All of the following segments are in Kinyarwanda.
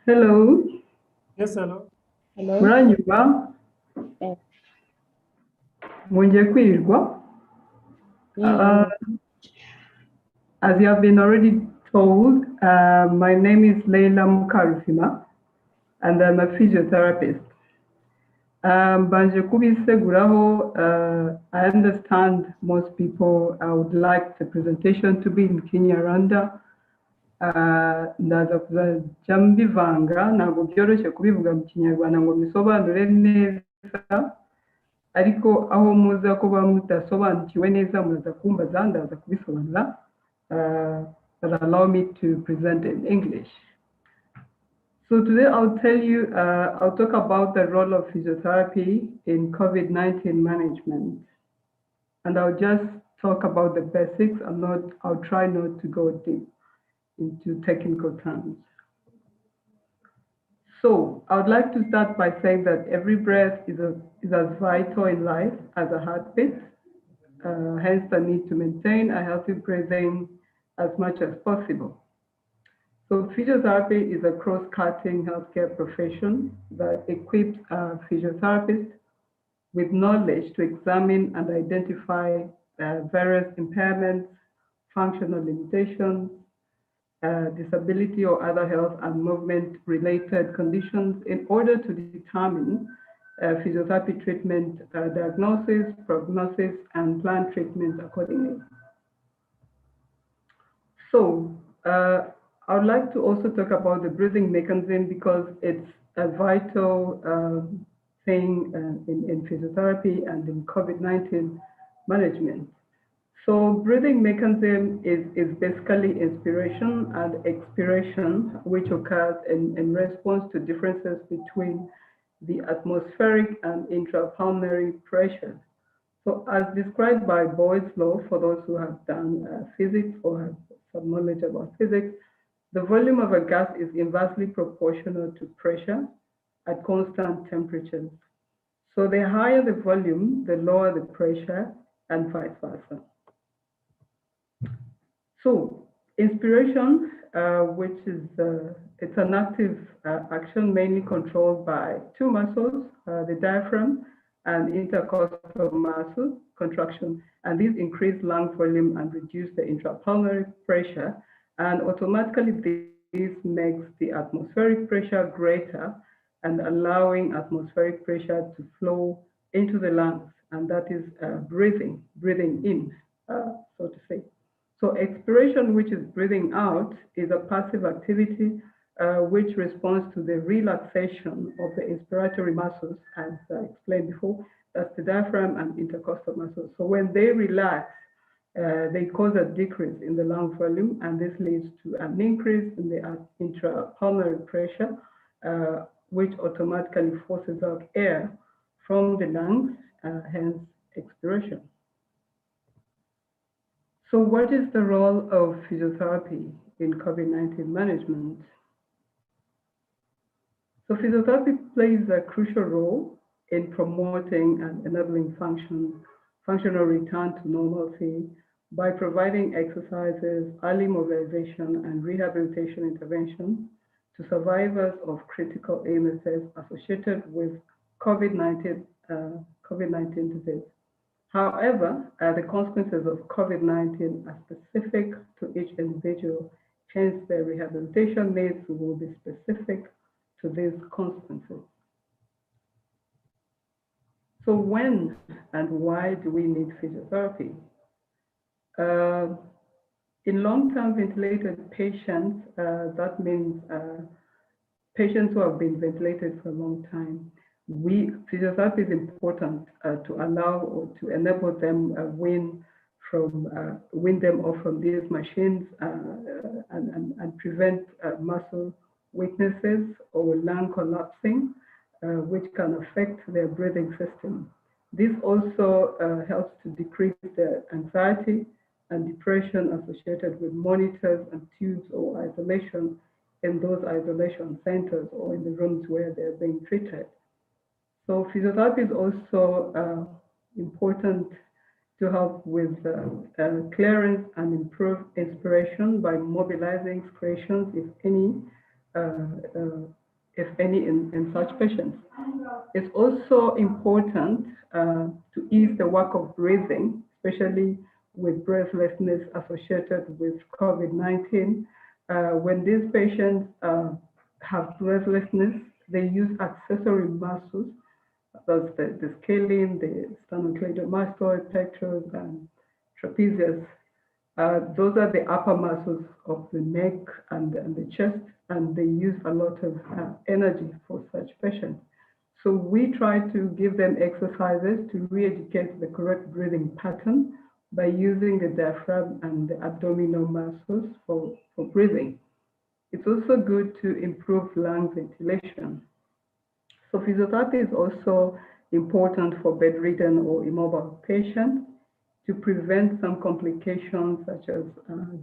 Hello, Yes, hello. Hello? muranyumva? Eh, Mwongeye kwirirwa? Uh, Mwiriwe. as you have been already told, my name is Leila Mukarufima, and I'm a physiotherapist. Mbanje kubiseguraho, I understand most people would like the presentation to be in Kinyarwanda. Ndaza kuzajya mbivanga, ntabwo byoroshye kubivuga mu Kinyarwanda ngo mbisobanure neza, ariko aho muza kuba mudasobanukiwe neza muraza kumbaza ndaza kubisobanura. But allow me to present in English. So today I'll talk about the role of physiotherapy in COVID-19 management. And I'll just talk about the basics. I'll try not to go deep into technical terms. So I would like to start by saying that every breath is as vital in life as a heartbeat. Hence the need to maintain a healthy breathing as much as possible. So physiotherapy is a cross-cutting healthcare profession that equips physiotherapists with knowledge to examine and identify various impairments, functional limitations, disability or other health and movement-related conditions in order to determine physiotherapy treatment diagnosis, prognosis, and plan treatment accordingly. So I would like to also talk about the breathing mechanism because it's a vital thing in physiotherapy and in COVID-19 management. So breathing mechanism is basically inspiration and expiration, which occurs in response to differences between the atmospheric and intrapulmonary pressures. So as described by Boyle's law, for those who have done physics or have some knowledge about physics, the volume of a gas is inversely proportional to pressure at constant temperatures. So the higher the volume, the lower the pressure, and vice versa. So inspiration, which is it's an active action mainly controlled by two muscles, the diaphragm and intercostal muscle contraction, and these increase lung volume and reduce the intrapulmonary pressure, and automatically this makes the atmospheric pressure greater and allowing atmospheric pressure to flow into the lungs, and that is breathing in, so to say. So expiration, which is breathing out, is a passive activity which responds to the relaxation of the inspiratory muscles, as I explained before. That's the diaphragm and intercostal muscles. So when they relax, they cause a decrease in the lung volume, and this leads to an increase in the intrapulmonary pressure, which automatically forces out air from the lungs, hence expiration. So what is the role of physiotherapy in COVID-19 management? So physiotherapy plays a crucial role in promoting and enabling functional return to normalcy by providing exercises, early mobilization, and rehabilitation intervention to survivors of critical illnesses associated with COVID-19 disease. However, the consequences of COVID-19 are specific to each individual, hence the rehabilitation needs will be specific to these consequences. So when and why do we need physiotherapy? In long-term ventilated patients, that means patients who have been ventilated for a long time, physiotherapy is important to allow or to enable them wean them off from these machines and prevent muscle weaknesses or lung collapsing, which can affect their breathing system. This also helps to decrease the anxiety and depression associated with monitors and tubes or isolation in those isolation centers or in the rooms where they're being treated. So physiotherapy is also important to help with clearance and improve inspiration by mobilizing secretions, if any, if any, in such patients. It's also important to ease the work of breathing, especially with breathlessness associated with COVID-19. When these patients have breathlessness, they use accessory muscles. That's the scalene, the sternocleidomastoid, pectorals, and trapezius. Those are the upper muscles of the neck and the chest, and they use a lot of energy for such patients. So we try to give them exercises to re-educate the correct breathing pattern by using the diaphragm and the abdominal muscles for breathing. It's also good to improve lung ventilation. So physiotherapy is also important for bedridden or immobile patients to prevent some complications such as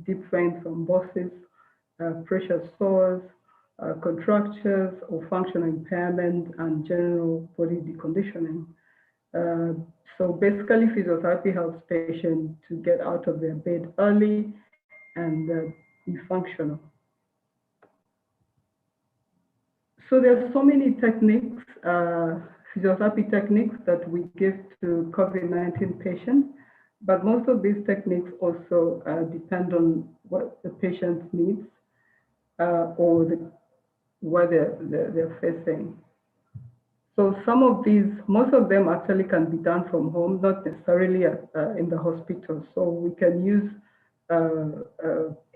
deep vein thrombosis, pressure sores, contractures or functional impairment, and general body deconditioning. So basically, physiotherapy helps patients to get out of their bed early and be functional. So there are so many techniques, physiotherapy techniques that we give to COVID-19 patients, but most of these techniques also depend on what the patient needs or what they're facing. So some of these, most of them actually can be done from home, not necessarily in the hospital. So we can use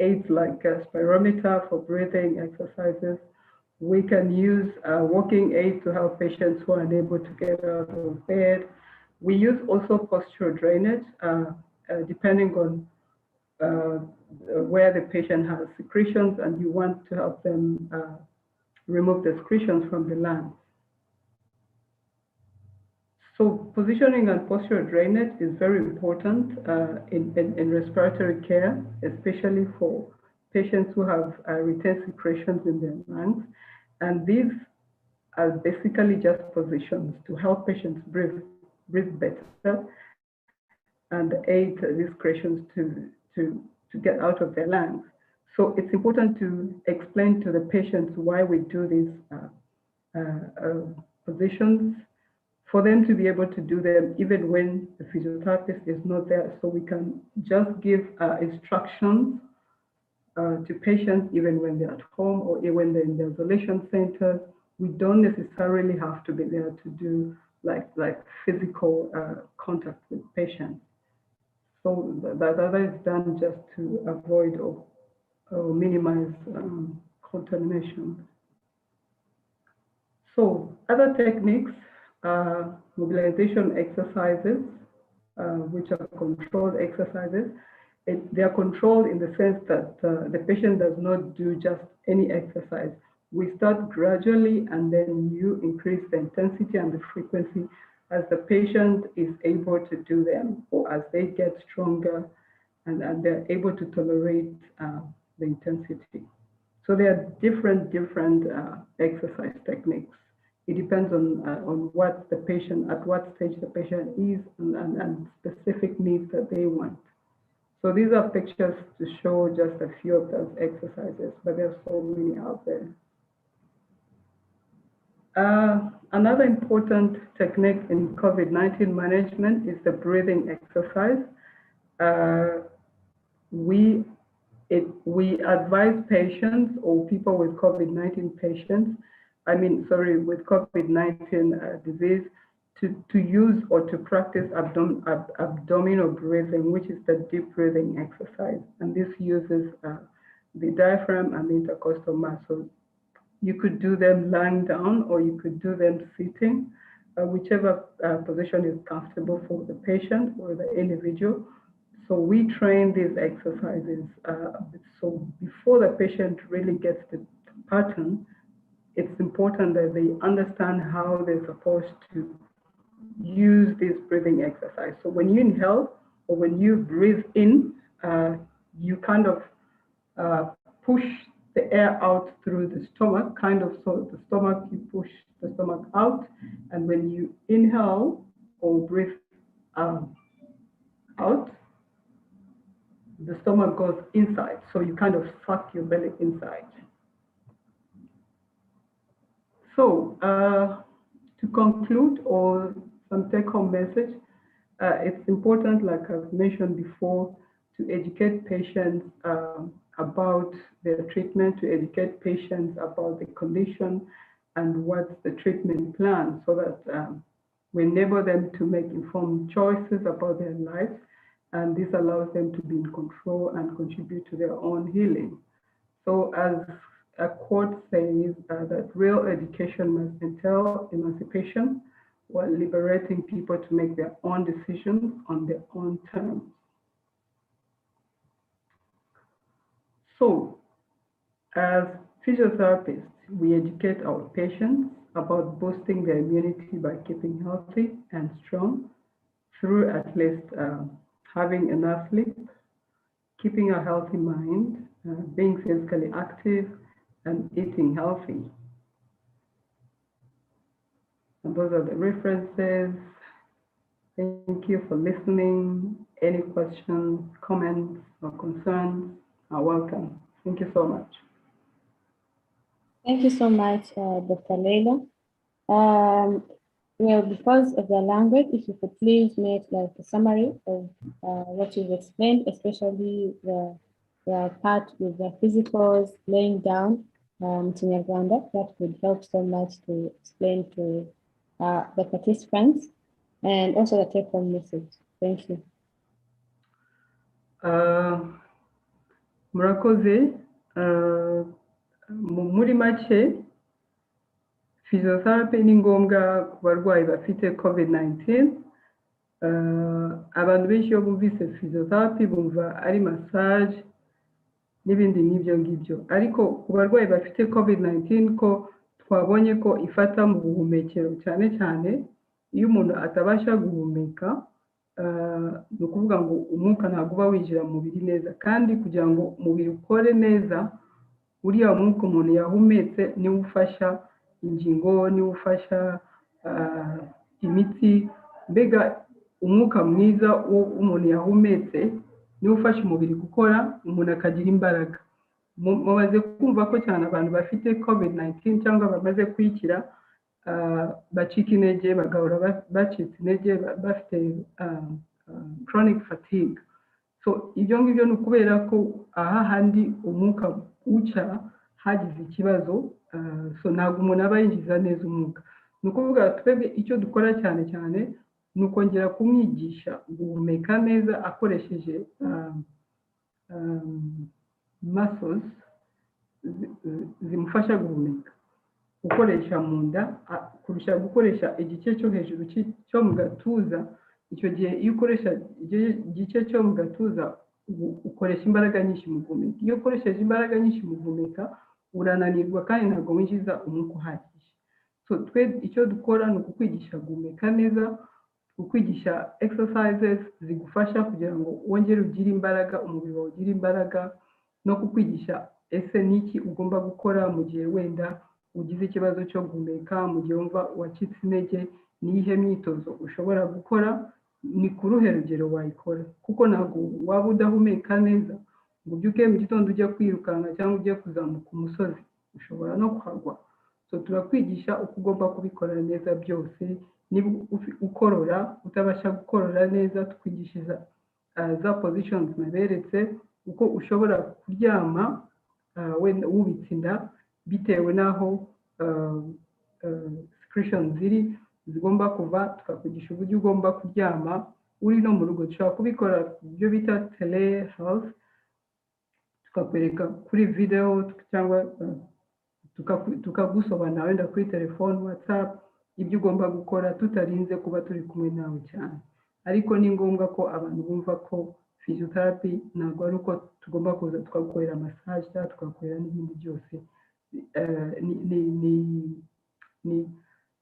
aids like a spirometer for breathing exercises. We can use walking aids to help patients who are unable to get out of bed. We use also postural drainage, depending on where the patient has secretions and you want to help them remove the secretions from the lungs. So positioning and postural drainage is very important in respiratory care, especially for patients who have retained secretions in their lungs. And these are basically just positions to help patients breathe better and aid these secretions to get out of their lungs. So it's important to explain to the patients why we do these positions, for them to be able to do them even when the physiotherapist is not there. So we can just give instructions to patients even when they're at home or even when they're in the isolation centers. We don't necessarily have to be there to do like physical contact with patients. So that is done just to avoid or minimize contamination. So other techniques, mobilization exercises, which are controlled exercises. They are controlled in the sense that the patient does not do just any exercise. We start gradually and then you increase the intensity and the frequency as the patient is able to do them or as they get stronger and they're able to tolerate the intensity. So there are different exercise techniques. It depends on what the patient, at what stage the patient is and specific needs that they want. So these are pictures to show just a few of those exercises, but there are so many out there. Another important technique in COVID-19 management is the breathing exercise. We advise patients or people with COVID-19 with COVID-19 disease to use or to practice abdominal breathing, which is the deep breathing exercise. And this uses the diaphragm and the intercostal muscles. You could do them lying down or you could do them sitting, whichever position is comfortable for the patient or the individual. So we train these exercises. So before the patient really gets the pattern, it's important that they understand how they're supposed to use this breathing exercise. So when you inhale or when you breathe in, you kind of push the air out through the stomach, so the stomach, you push the stomach out. And when you inhale or breathe out, the stomach goes inside. So you kind of suck your belly inside. So to conclude, or some take-home message, it's important, like I've mentioned before, to educate patients about their treatment, to educate patients about the condition and what's the treatment plan, so that we enable them to make informed choices about their lives, and this allows them to be in control and contribute to their own healing. So as a quote says, that real education must entail emancipation while liberating people to make their own decisions on their own terms. So, as physiotherapists, we educate our patients about boosting their immunity by keeping healthy and strong through at least having enough sleep, keeping a healthy mind, being physically active, and eating healthy. And those are the references. Thank you for listening. Any questions, comments, or concerns are welcome. Thank you so much. Thank you so much, Dr. Leila. Well, because of the language, if you could please make like a summary of what you've explained, especially the part with the physicals, laying down to Nyarwanda, that would help so much to explain to the participants, and also the take-home message. Thank you. Murakoze, muri make, physiotherapy ni ngombwa ku barwayi bafite COVID-19. Abantu benshi iyo bumvise physiotherapy bumva ari massage n'ibindi n'ibyo ngibyo, ariko ku barwayi bafite COVID-19 ko twabonye ko ifata mu buhumekero, cyane cyane iyo umuntu atabasha guhumeka, ni ukuvuga ngo umwuka ntabwo uba winjira mu mubiri neza, kandi kugira ngo umubiri ukore neza, uriya mwuka umuntu yahumetse niwo ufasha ingingo, niwo ufasha imitsi, mbega umwuka mwiza umuntu yahumetse niwo ufasha umubiri gukora, umuntu akagira imbaraga. Mumaze kumva ko cyane abantu bafite COVID-19 cyangwa bamaze kwikira bacika intege, bagahora bacitse intege, bafite chronic fatigue. So ibyo ngibyo ni ukubera ko aha handi umwuka uca hagize ikibazo, so ntabwo umuntu aba yinjiza neza umwuka. Ni ukuvuga twebwe icyo dukora cyane cyane ni ukongera kumwigisha guhumeka neza akoresheje muscles zimufasha guhumeka, gukoresha mu nda kurusha gukoresha igice cyo hejuru cyo mu gatuza. Icyo gihe iyo ukoresha igice cyo mu gatuza ukoresha imbaraga nyinshi mu guhumeka. Iyo ukoresheje imbaraga nyinshi mu guhumeka urananirwa kandi ntabwo winjiza umwuka uhagije. So twe icyo dukora ni ukukwigisha guhumeka neza, ukwigisha exercises zigufasha kugira ngo wongere ugire imbaraga, umubiri wawe ugire imbaraga, no kukwigisha ese niki ugomba gukora mu gihe wenda ugize ikibazo cyo guhumeka, mu gihe wumva wacitse intege, niyihe myitozo ushobora gukora, ni ku ruhe rugero wayikora, kuko ntabwo waba udahumeka neza ngo ubyuke mu gitondo ujya kwirukanka cyangwa ujye kuzamuka umusozi, ushobora no kuhagwa. So turakwigisha uko ugomba kubikora neza byose. Niba ukorora utabasha gukorora neza, tukwigishiza za positions naberetse, uko ushobora kuryama wenda wubitse inda bitewe n'aho secretions zigomba kuva, tukakwigisha uburyo ugomba kuryama uri no mu rugo. Dushobora kubikora ibyo bita telehealth, tukakwereka kuri video cyangwa tukagusobanurira wenda kuri telefone, WhatsApp, ibyo ugomba gukora tutarinze kuba turi kumwe nawe cyane. Ariko ni ngombwa ko abantu bumva ko physiotherapy ntabwo ari uko tugomba kuza tukagukorera massage cyangwa tukagukorera n'ibindi byose.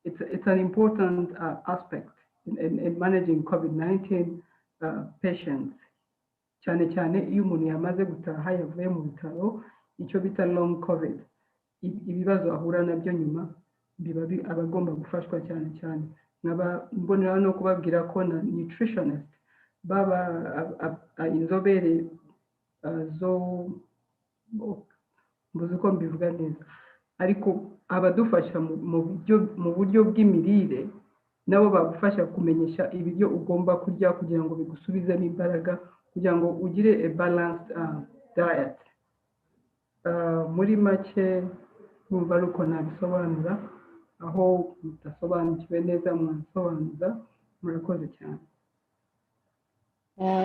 It's an important aspect in managing COVID-19 patients, cyane cyane iyo umuntu yamaze gutaha yavuye mu bitaro, icyo bita long COVID, ibibazo ahura nabyo nyuma biba abagomba gufashwa cyane cyane. Mbonera no kubabwira ko na nutritionist baba inzobere zo mbuze uko mbivuga neza, ariko abadufasha mu buryo bw'imirire nabo bagufasha kumenyesha ibiryo ugomba kurya kugira ngo bigusubizemo imbaraga kugira ngo ugire a balanced diet. Muri make numva ari uko nabisobanura, aho mudasobanukiwe neza mwasobanuza. Murakoze cyane.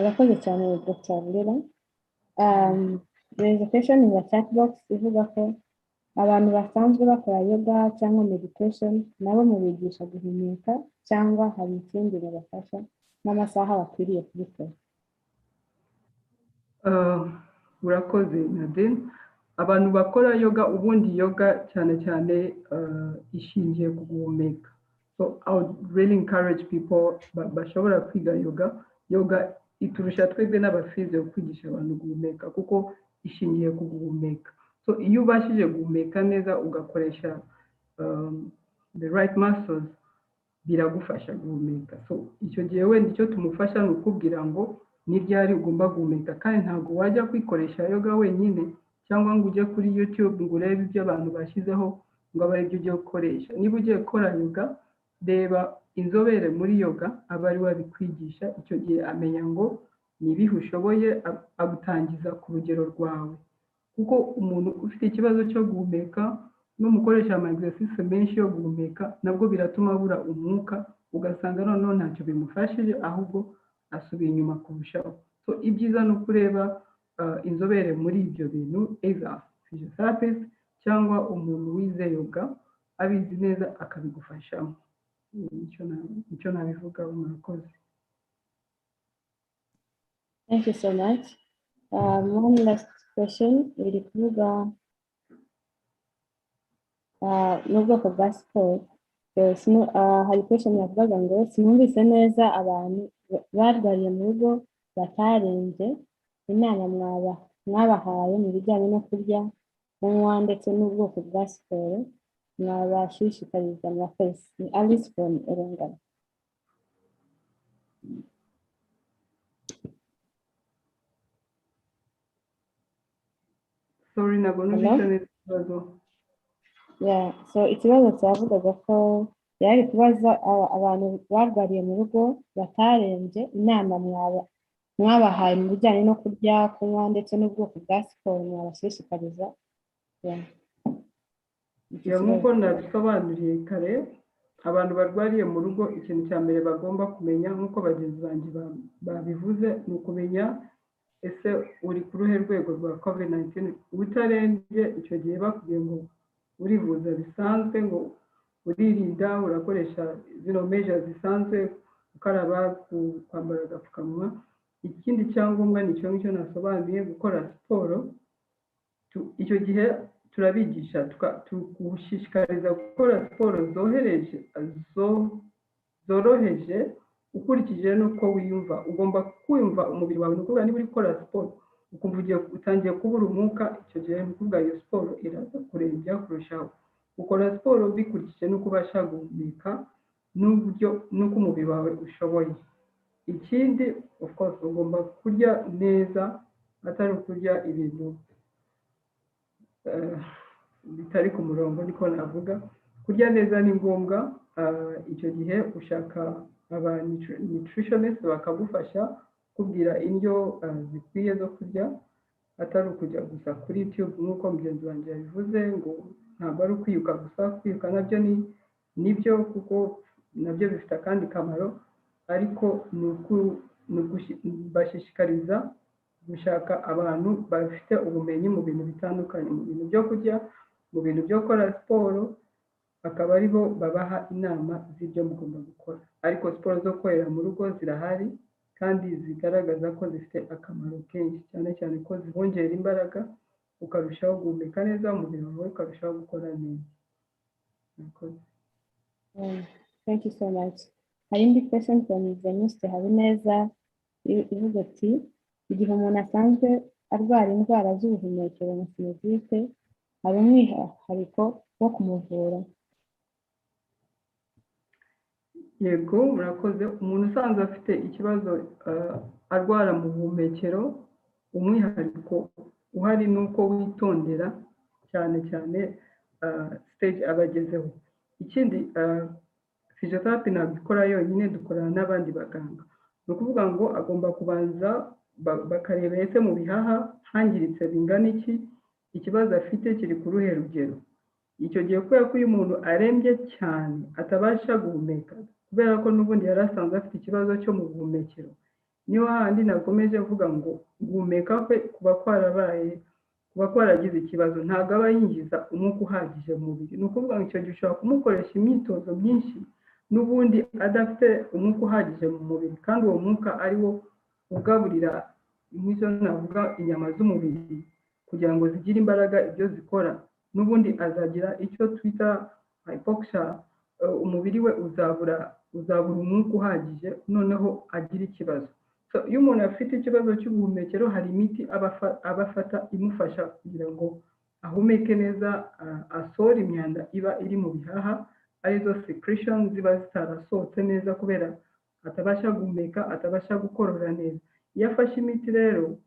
Urakoze cyane Dr. Burera. There is a question in the chat box ivuga ko abantu basanzwe bakora yoga cyangwa meditation nabo mubigisha guhumeka cyangwa hari ikindi babafasha n'amasaha bakwiriye kubikora? Urakoze Nadine. Abantu bakora yoga, ubundi yoga cyane cyane ishingiye ku guhumeka. So I would really encourage people bashobora kwiga yoga. Yoga iturusha twebwe n'abafizio kwigisha abantu guhumeka kuko ishingiye ku guhumeka. So iyo ubashije guhumeka neza ugakoresha the right muscles biragufasha guhumeka. So icyo gihe wenda icyo tumufasha ni ukubwira ngo ni ryari ugomba guhumeka, kandi ntabwo wajya kwikoresha yoga wenyine cyangwa ngo ujye kuri YouTube ngo urebe ibyo abantu bashyizeho ngo abe aribyo ugiye gukoresha. Niba ugiye gukora yoga, reba inzobere muri yoga aba ari wabikwigisha, icyo gihe amenya ngo nibihe ushoboye agutangiza ku rugero rwawe, kuko umuntu ufite ikibazo cyo guhumeka n'umukoresha ama exercice menshi yo guhumeka nabwo biratuma abura umwuka, ugasanga noneho ntacyo bimufashije ahubwo asubiye inyuma kurushaho. So ibyiza ni ukureba inzobere muri ibyo bintu, either physiotherapist cyangwa umuntu wize yoga abizi neza akabigufashamo. Icyo nabivuga. Murakoze. Thank you so much. One last question iri kuvuga n'ubwoko bwa siporo. Hari question yavugaga ngo sinumvise neza abantu barwariye mu rugo batarenze inama mwabahaye mu bijyanye no kurya, kunywa ndetse n'ubwoko bwa siporo mwabashishikariza mwafese. Ni Alice from Rwanda. Sorry, ntabwo numvise neza ikibazo. Yeah, so ikibazo cyavugaga ko yari kubaza abantu barwariye mu rugo batarenze inama mwabahaye mu bijyanye no kurya, kunywa ndetse n'ubwoko bwa siporo mwabashishikariza. Nk'uko nabisobanuriye kare, abantu barwariye mu rugo ikintu cya mbere bagomba kumenya nk'uko bagenzi banjye babivuze ni ukumenya ese uri ku ruhe rwego rwa COVID-19. Utarenze icyo gihe bakubwiye ngo urivuza bisanzwe, ngo uririnda, urakoresha zino measures zisanzwe, gukaraba, kwambara agapfukamunwa. Ikindi cyangombwa ni icyo ngicyo nasobanuye, gukora siporo. Icyo gihe turabigisha tugushishikariza gukora siporo zoroheje ukurikije n'uko wiyumva. Ugomba kwiyumva umubiri wawe, nukuvuga niba uri gukora siporo ukumva utangiye kubura umwuka, icyo gihe nukuvuga iyo siporo iraza kurembya kurushaho. Ukora siporo bikurikije n'uko ubasha guhumeka n'uko umubiri wawe ushoboye. Ikindi of course ugomba kurya neza, atari ukurya ibintu bitari ku murongo, niko navuga. Kurya neza ni ngombwa. Icyo gihe ushaka aba nutritionist bakagufasha kubwira indyo zikwiye zo kurya, atari ukujya gusa kuri YouTube nk'uko mugenzi wanjye yabivuze ngo ntabwo ari ukwiyuka gusa. Kwiyuka nabyo nibyo kuko nabyo bifite akandi kamaro, ariko bashishikariza gushaka abantu bafite ubumenyi mu bintu bitandukanye, mu bintu byo kurya, mu bintu byo gukora siporo, akaba aribo babaha inama z'ibyo mugomba gukora. Ariko siporo zo korera mu rugo zirahari kandi zigaragaza ko zifite akamaro kenshi, cyane cyane ko zibongera imbaraga, ukarushaho guhumeka neza, umubiri wawe ukarushaho gukora neza. Thank you so much. Hari indi question from Venuste Habineza ivuga ati igihe umuntu asanzwe arwara indwara z'ubuhumekero nka sinusite, hari umwihariko wo kumuvura? Yego, murakoze. Umuntu usanzwe afite ikibazo arwara mu buhumekero, umwihariko uhari ni uko witondera cyane cyane stage aba agezeho. Ikindi physiotherapy ntabwo ikora yonyine, dukorana n'abandi baganga. Ni ukuvuga ngo agomba kubanza bakareba ese mu bihaha hangiritse bingana iki, ikibazo afite kiri ku ruhe rugero. Icyo gihe kubera ko uyu muntu arembye cyane atabasha guhumeka, kubera ko n'ubundi yari asanzwe afite ikibazo cyo mu buhumekero, niyo handi nakomeje avuga ngo guhumeka kwe kuba kwaragize ikibazo, ntabwo aba yinjiza umwuka uhagije mu mubiri. Ni ukuvuga ngo icyo gihe ushobora kumukoresha imyitozo myinshi n'ubundi adafite umwuka uhagije mu mubiri, kandi uwo mwuka ari wo ugaburira nk'icyo navuga inyama z'umubiri kugira ngo zigire imbaraga ibyo zikora. N'ubundi azagira icyo twita hypoxia, umubiri we uzabura umwuka uhagije, noneho agira ikibazo. So iyo umuntu afite ikibazo cy'ubuhumekero hari imiti abafata imufasha kugira ngo ahumeke neza, asohora imyanda iba iri mu bihaha, arizo secretions ziba zitarasohotse neza kubera atabasha guhumeka, atabasha gukorora neza. Iyo afashe imiti rero,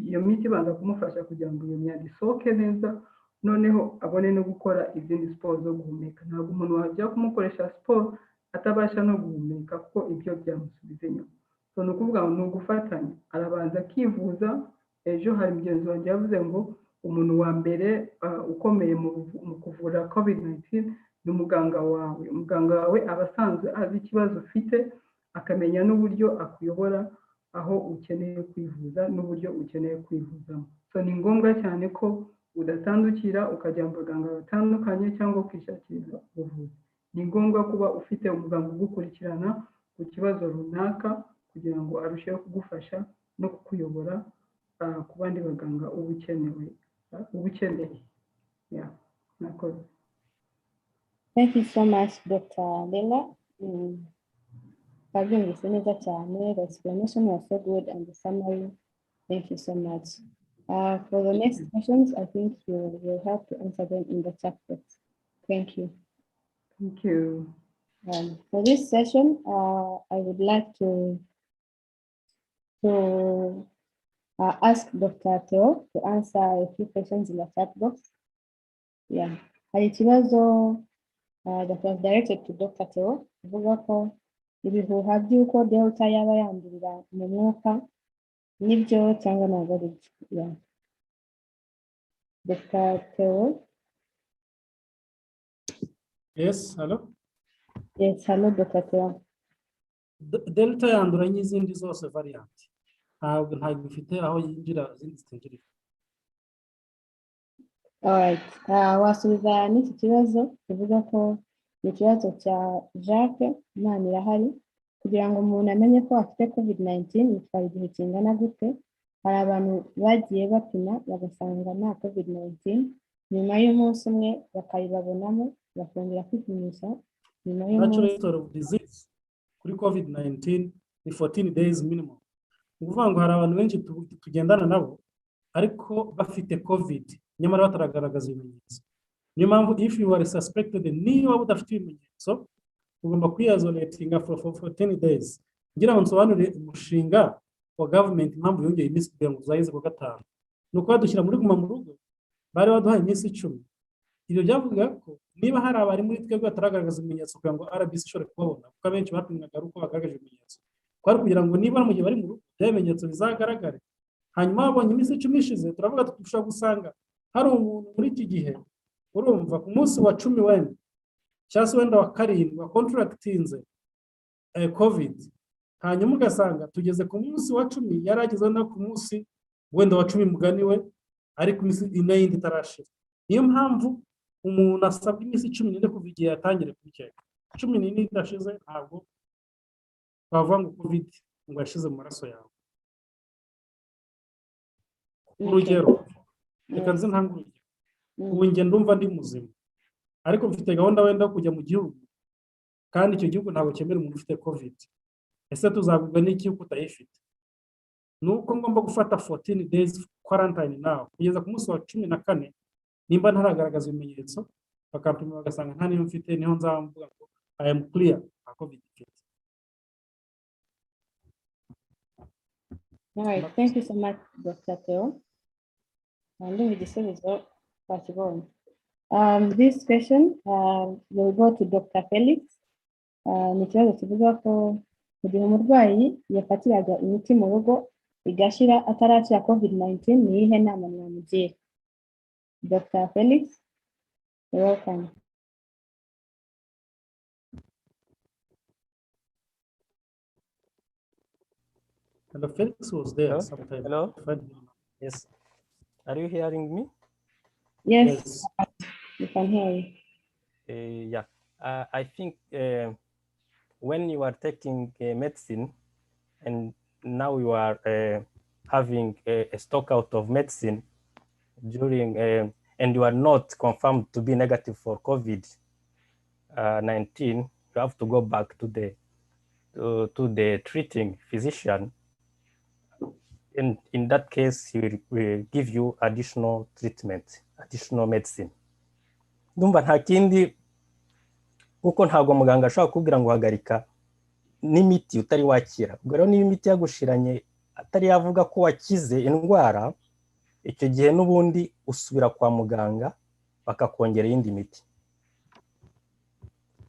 iyo miti ibanza kumufasha kugira ngo iyo myanda isohoke neza, noneho abone no gukora izindi siporo zo guhumeka. Ntabwo umuntu wajya kumukoresha siporo atabasha no guhumeka kuko ibyo byamusubiza inyuma. So ni ukuvuga ngo ni ugufatanya, arabanza akivuza. Ejo hari mugenzi wanjye yavuze ngo umuntu wa mbere ukomeye mu kuvura COVID-19 ni umuganga wawe. Umuganga wawe aba asanzwe azi ikibazo ufite, akamenya n'uburyo akuyobora aho ukeneye kwivuza n'uburyo ukeneye kwivuzamo. So ni ngombwa cyane ko udatandukira ukajya mu baganga batandukanye cyangwa ukishakira ubuvuzi. Ni ngombwa kuba ufite umuganga ugukurikirana ku kibazo runaka kugira ngo arusheho kugufasha no kukuyobora ku bandi baganga uba ukeneye. Yeah, nakoze. Thank you so much, Dr. Lela. Kabyumvise neza cyane. The explanation was so good and the summary. Thank you so much. For the next questions, I think you will help to answer them in the chat box. Thank you. Thank you. For this session, I would like to ask Dr. Theo to answer a few questions in the chat box. Yeah, hari ikibazo that was directed to Dr. Theo, uvuga ko ibihuha by'uko Delta yaba yandurira mu mwuka nibyo cyangwa ntabwo ari byo. Yeah. Dr. Theo. Yes, hello. Yes, hello, Dr. Theo. Delta yandura n'izindi zose variant. Ntabwo ifite aho yinjira izindi zitinjira. Alright, wasubiza n'iki kibazo kivuga ko ni ikibazo cya Jacques Imana irahari, kugira ngo umuntu amenye ko afite COVID-19 bitwara igihe kingana gute. Hari abantu bagiye bapima bagasanga nta COVID-19, nyuma y'umunsi umwe bakayibabonamo bakongera kwipimisha nyuma y'umunsi. Natural history of disease kuri COVID-19 ni 14 days minimum. Uvuga ngo hari abantu benshi tugendana nabo ariko bafite COVID nyamara bataragaragaza ibimenyetso. Niyo mpamvu if you are suspected niba udafite ibimenyetso ugomba kwiisolatinga for 14 days. Ngira ngo nsobanure umushinga wa government impamvu yongeye iminsi kugira ngo uzayize ku gatanu. Nuko badushyira muri guma mu rugo bari baduhaye iminsi 10. Ibyo byavuga ko niba hari abari muri twebwe bataragaragaza ibimenyetso kugira ngo RBC ishobore kubabona, kuko abenshi bapimwaga ari uko bagaragaje ibimenyetso, kwari kugira ngo niba mu gihe bari mu rugo bya bimenyetso bizagaragare. Hanyuma babonye iminsi 10 ishize turavuga dushobora gusanga hari umuntu muri iki gihe urumva ku munsi wa 10 wenda cyangwa wenda wa 7 wa contractinze COVID, hanyuma ugasanga tugeze ku munsi wa 10 yarageze no ku munsi wenda wa 10 mugani we ari ku minsi 9 itarashira. Niyo mpamvu umuntu asabwa iminsi 14 kuva igihe yatangire kubikeka. 14 idashize ntabwo bavuga ngo COVID ngo yashize mu maraso yawe. Urugero reka nzi ntangurugero, ubu njye ndumva ndi muzima ariko mfite gahunda wenda yo kujya mu gihugu kandi icyo gihugu ntabwo cyemera umuntu ufite COVID. Ese tuzagubwa n'iki uko utayifite? Nuko ngomba gufata 14 days quarantine nawe kugeza ku munsi wa 14 nimba ntaragaragaza ibimenyetso bakampima bagasanga nta niyo mfite, niho nzamvuga ngo I am clear na COVID ifite. All right, thank you so much, Dr. Theo. And then we discuss what you want. This question will go to Dr. Felix. Ni ikibazo kivuga ko mu gihe umurwayi yafatiraga imiti mu rugo igashira atarakira COVID-19 ni iyihe nama mwamugira? Dr. Felix, you're welcome. Hello, Felix was there. Hello? Sometime. Hello? Yes. Are you hearing me? Yes, we can hear you. Yeah. I think when you are taking medicine and now you are having a stock out of medicine during and you are not confirmed to be negative for COVID-19, you have to go back to the treating physician. In that case, he will give you additional treatment, additional medicine. Ndumva nta kindi kuko ntabwo muganga ashobora kubwira ngo hagarika n'imiti utari wakira. Ubwo rero niba imiti yagushiranye atari yavuga ko wakize indwara, icyo gihe n'ubundi usubira kwa muganga bakakongera iyindi miti.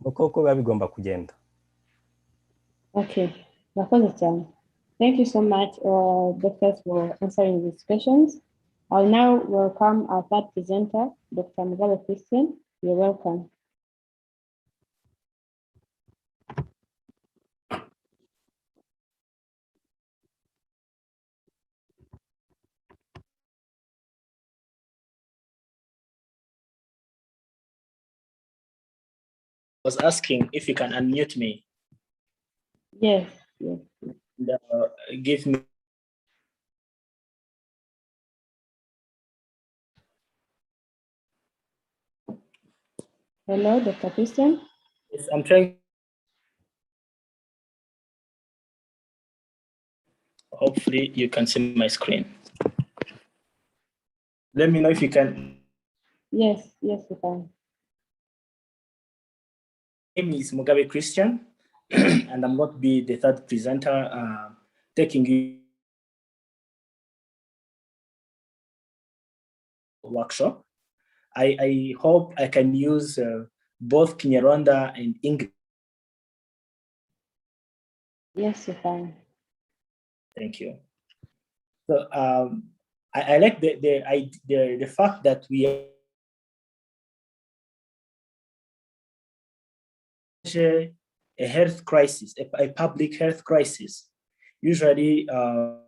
Uko biba bigomba kugenda. Okay, murakoze cyane. Thank you so much, doctors, for answering these questions. I'll now welcome our third presenter, Dr. Mugabe Christian. You're welcome. Was asking if you can unmute me. Yes. And, give me. Hello, Dr. Christian. Yes, I'm trying. Hopefully you can see my screen. Let me know if you can. Yes, we can. My name is Mugabe Christian, and I'm going to be the third presenter taking you workshop. I hope I can use both Kinyarwanda and English. Yes, you can. Thank you. So I like the fact that we are a health crisis, a public health crisis, usually on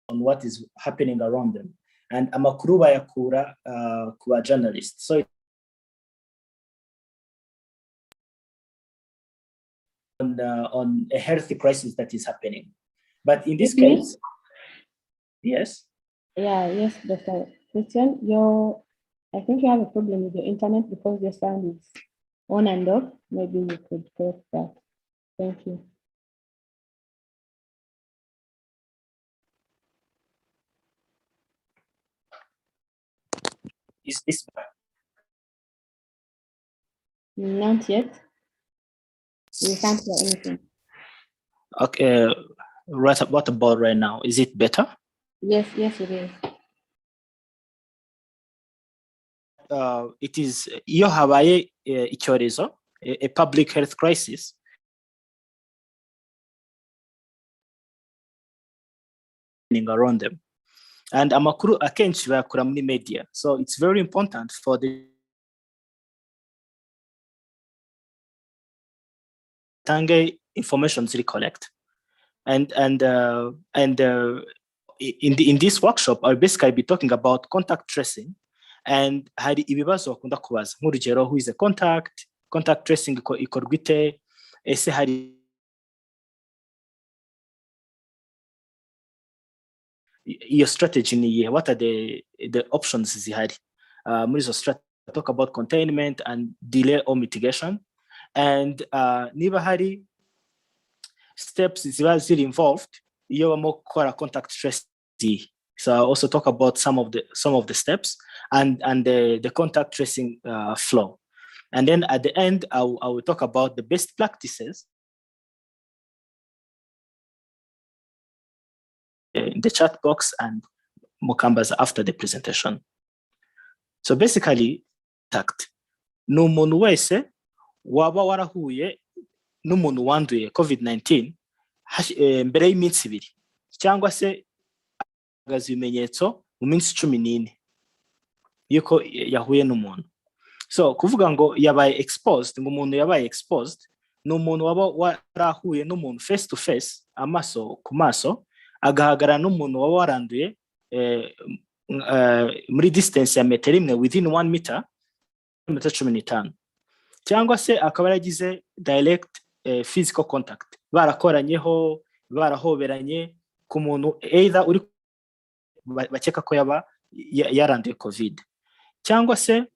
what is happening around them. And amakuru bayakura kuba journalists. So on a healthy crisis that is happening. But in this case, yes. Yeah, yes, Dr. Christian, I think you have a problem with your internet because your sound is on and off. Maybe you could correct that. Thank you. Is this bad? Not yet. We can't hear anything. Okay, what about right now? Is it better? Yes, it is. It is iyo habaye icyorezo, a public health crisis. Around them, and amakuru akenshi bayakura muri media, so it's very important for the tange information to collect, and in this workshop I'll basically be talking about contact tracing, and hari ibibazo bakunda kubaza nk'urugero, who is a contact tracing ikorwa ite, ese hari your strategy ni iyihe, what are the options zihari muri izo strategy. Talk about containment and delay or mitigation, and niba hari steps ziba ziri involved iyo bamo gukora contact tracing. So I also talk about some of the steps and the contact tracing flow, and then at the end I will talk about the best practices in the chat box, and mukambaza after the presentation. So basically, contact ni umuntu wese waba warahuye n'umuntu wanduye COVID-19 mbere y'iminsi 2 cyangwa se agaza ibimenyetso mu minsi 14 yuko yahuye n'umuntu. So kuvuga ngo yabaye exposed, ngo umuntu yabaye exposed ni umuntu waba warahuye n'umuntu face to face, amaso ku maso, agahagarara n'umuntu waba waranduye muri distance ya metero 1 within 1 meter, metero 15, cyangwa se akaba yagize direct physical contact, barakoranyeho, barahoberanye ku muntu either uri bakeka ko yaba yaranduye COVID, cyangwa se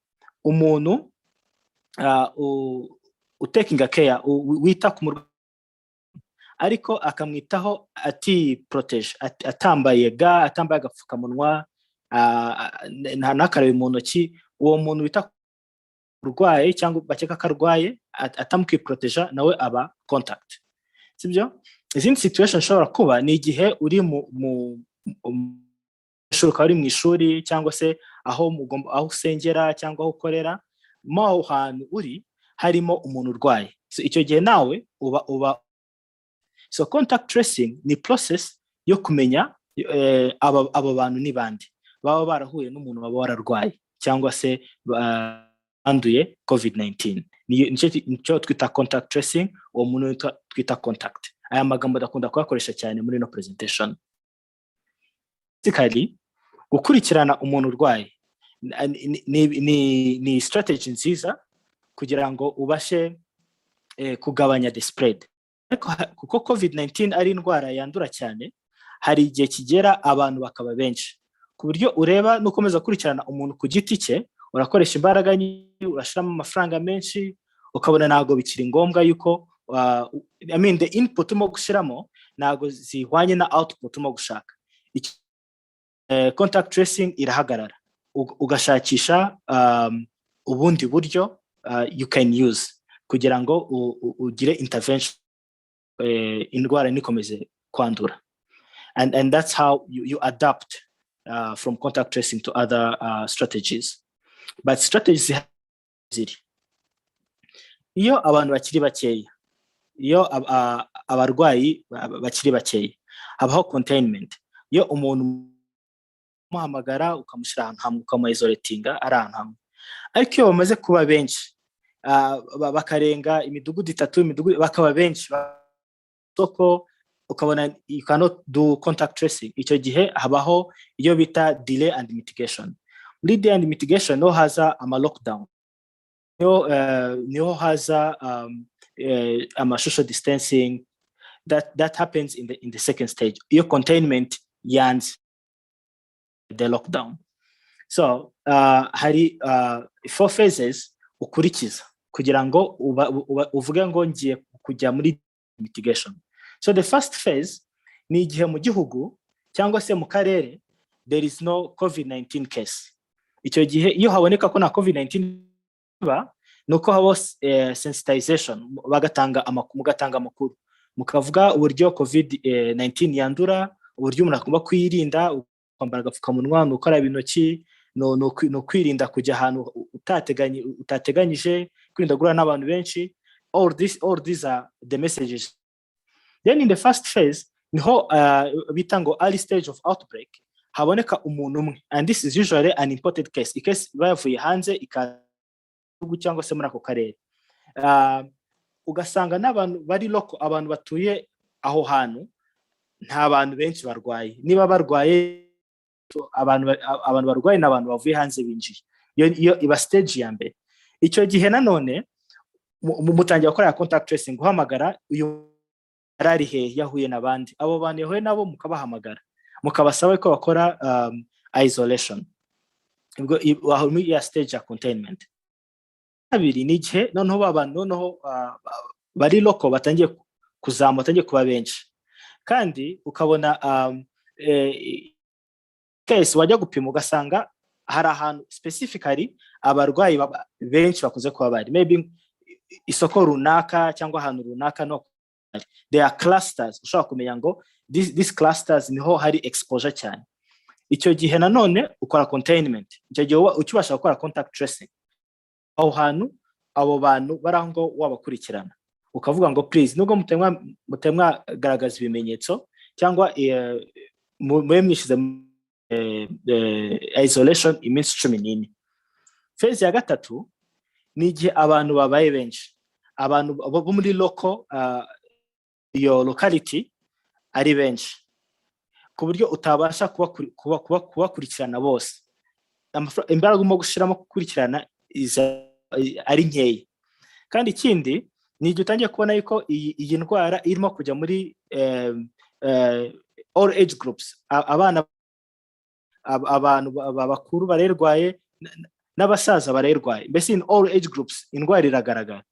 umuntu utakinga care, wita ku murwayi ariko akamwitaho ati protege, atambaye ga, atambaye agapfukamunwa, ntakarabe mu ntoki. Uwo muntu wita urwaye cyangwa bakeka ko arwaye atamukwiproteja, nawe aba contact. Sibyo? Izindi situation shobora kuba ni igihe uri mu shuruka uri mu ishuri, cyangwa se aho usengera cyangwa aho ukorera, mo hantu uri harimo umuntu urwaye. So icyo gihe nawe uba so contact tracing ni process yo kumenya abo bantu ni bande baba barahuye n'umuntu waba wararwaye cyangwa se banduye COVID-19. Nicyo twita contact tracing, uwo muntu twita contact. Aya magambo ndakunda kuyakoresha cyane muri no presentation. Basically, gukurikirana umuntu urwaye ni strategy nziza kugira ngo ubashe kugabanya the spread. Kuko COVID-19 ari indwara yandura cyane, hari igihe kigera abantu bakaba benshi, ku buryo ureba nukomeza kurikirana umuntu ku giti cye, urakoresha imbaraga nyinshi, urashiramo amafaranga menshi, ukabona nago bikiri ngombwa yuko the input mo gushiramo nago zihwanye na output mo gushaka. Contact tracing irahagarara, ugashakisha ubundi buryo you can use kugira ngo ugire intervention indwara nikomeze kwandura. And that's how you adapt from contact tracing to other strategies. But strategies ziri iyo abantu bakiri bakeya, iyo abarwayi bakiri bakeya, habaho containment. Iyo umuntu muhamagara ukamushyira ahantu hamwe, ukamuisolatinga ari ahantu hamwe. Ariko iyo bamaze kuba benshi, bakarenga imidugudu 3, bakaba benshi, soko ukabona you cannot do contact tracing, icyo gihe habaho iyo bita delay and mitigation. Delay and mitigation no haza ama lockdown, no haza ama social distancing. That happens in the second stage. Your containment yans the lockdown. So hari 4 phases ukurikiza kugira ngo uvuge ngo ngiye kujya muri mitigation. So the first phase ni igihe mu gihugu cyangwa se mu karere there is no COVID-19 case. Icyo gihe iyo haboneka ko na COVID-19 ba nuko habo sensitization, mugatanga amakuru, mukavuga uburyo COVID-19 yandura, uburyo umuntu agomba kwirinda, kwambara agapfukamunwa, no gukaraba intoki, no kwirinda kujya ahantu utateganyije, kwirinda guhura n'abantu benshi. All these are the messages. Then in the first phase niho bitango early stage of outbreak, haboneka umuntu umwe, and this is usually an imported case, ikesi bavuye hanze ikagugu cyangwa se muri ako karere. Ugasanga n'abantu bari local, abantu batuye aho hantu nta bantu benshi barwaye. Niba barwaye abantu barwaye n'abantu bavuye hanze binjiye, iyo iba stage ya mbere. Icyo gihe nanone mutangira gukora contact tracing, guhamagara uyu arari he yahuye nabandi, abo bantu yahuye nabo mukabahamagara, mukabasaba ko bakora isolation. Ubwo aho muri ya stage ya containment. Kabiri ni igihe noneho abantu noneho bari local batangiye kuzamuka, batangiye kuba benshi, kandi ukabona case wajya gupima ugasanga hari ahantu specifically abarwayi benshi bakuze kuba bari, maybe isoko runaka cyangwa ahantu runaka. No, there are clusters, ushobora kumenya ngo these clusters niho hari exposure cyane. icyo gihe nanone ukora containment, icyo gihe ukibasha gukora contact tracing aho hantu abo bantu bari aho ngo wabakurikirana, ukavuga ngo please nubwo mutemwa garagaza ibimenyetso cyangwa mwemwishize isolation iminsi 14. Phase ya gatatu ni igihe abantu babaye benshi, abantu bo muri local iyo locality ari benshi ku buryo utabasha kubakurikirana bose, imbaraga mo gushiramo gukurikirana ari nkeya. Kandi ikindi ni igihe utangiye kubona yuko iyi ndwara irimo kujya muri all age groups, abantu bakuru barerwaye n'abasaza barerwaye, mbese in all age groups indwara iragaragara.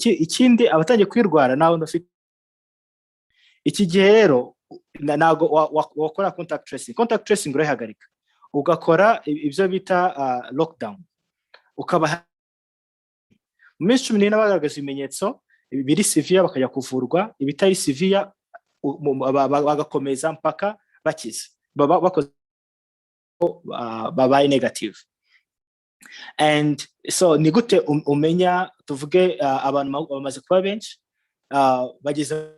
Ikindi abatangiye kwirwara nawe ndafite iki gihe rero nago wakora contact tracing urahagarika, ugakora ibyo bita lockdown, ukaba mu minsi 14 bagaragaza ibimenyetso biri severe bakajya kuvurwa, ibitari severe bagakomeza mpaka bakize, babaye negative. And so ni gute umenya tuvuge abantu bamaze kuba benshi bageze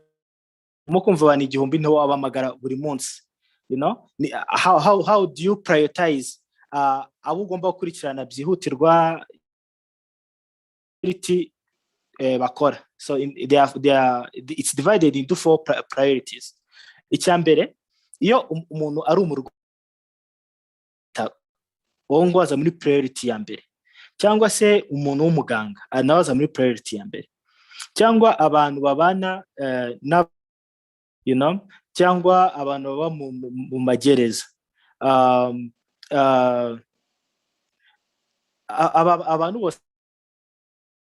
mu kumva bani igihumbi nto wabamagara buri munsi, you know, how do you prioritize abo ugomba gukurikirana byihutirwa bakora? So it's divided into 4 priorities. Icyambere, iyo umuntu ari umurwayi waza muri priority ya mbere, cyangwa se umuntu w'umuganga anawaza muri priority ya mbere, cyangwa abantu babana you know, cyangwa abantu baba mu magereza, abantu bose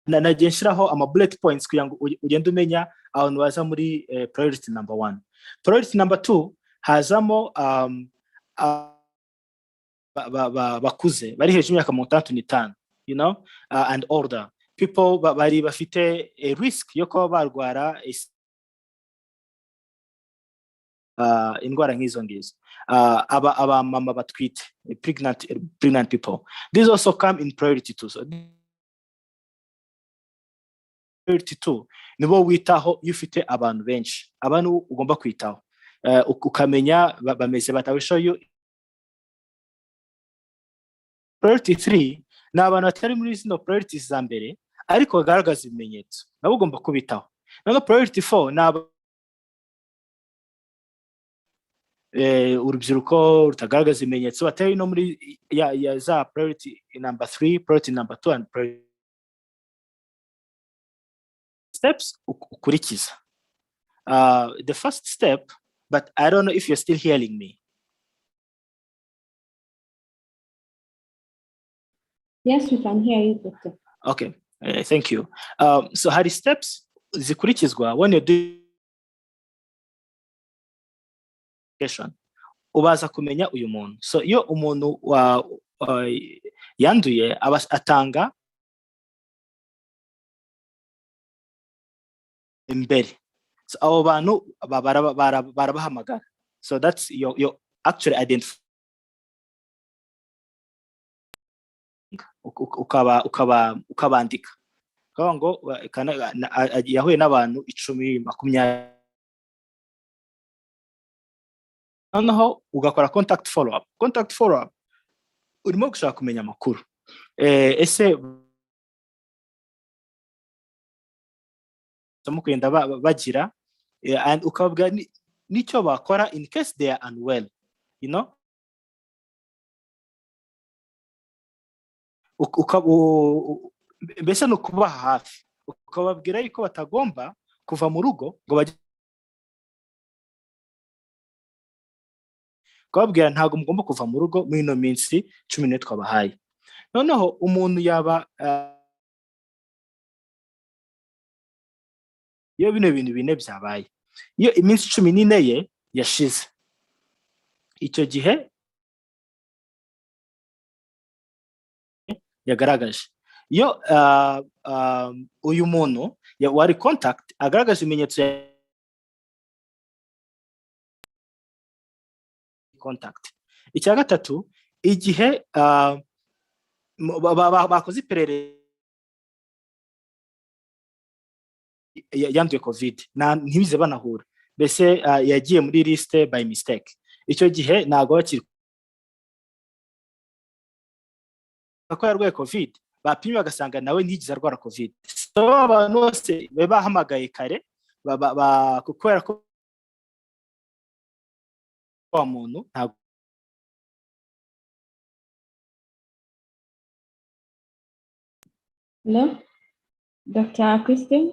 nagenshiraho ama bullet points kugira ngo ugende umenya abantu baza muri priority number 1. Priority number 2 hazamo bakuze bari hejuru y'imyaka 65, you know, and older people bari bafite a risk yo kuba barwara indwara nk'izo ngizo, aba mama batwite, pregnant people, these also come in priority 2. So priority 2 nibo witaho iyo ufite abantu benshi, abantu ugomba kwitaho ukamenya bameze batawisho yo. Priority 3 ni abantu batari muri zino priorities za mbere ariko bagaragaza ibimenyetso, nabo ugomba kubitaho. None priority 4 naba urubyiruko rutagaragaza ibimenyetso batari no muri ya za priority number 3, priority number 2 and priority steps ukurikiza. The first step, but I don't know if you're still hearing me. Yes, we can hear you, Doctor. Okay, thank you. So hari steps zikurikizwa when you do ubaza kumenya uyu muntu. So iyo umuntu yanduye atanga imbere, so abo bantu barabahamagara. So that's your actually identify ukabandika kwa ngo yahuye n'abantu 10 20, noneho ugakora contact follow up urimo gushaka kumenya amakuru ese mukenda bagira and ukabwa nicyo bakora in case they are unwell, you know, mbese no kuba hafi ukababwira yuko batagomba kuva mu rugo ngo ukababwira ntago mugomba kuva mu rugo muri no minsi 10 twabahaye. Noneho umuntu yaba iyo bino bintu bine byabaye, iyo iminsi 14 ye yashize, icyo gihe yagaragaje iyo uyu muntu wari contact agaragaza ibimenyetso ya contact, icya gatatu igihe bakoze iperereza yanduye covid ntibize banahura mbese yagiye muri liste by mistake icyo gihe ntago bakiri ko yarwaye covid bapimye bagasanga nawe ntigize arwara covid so abantu bose bahamagaye kare kubera ko wa muntu ntabwo Hello, Dr. Christine.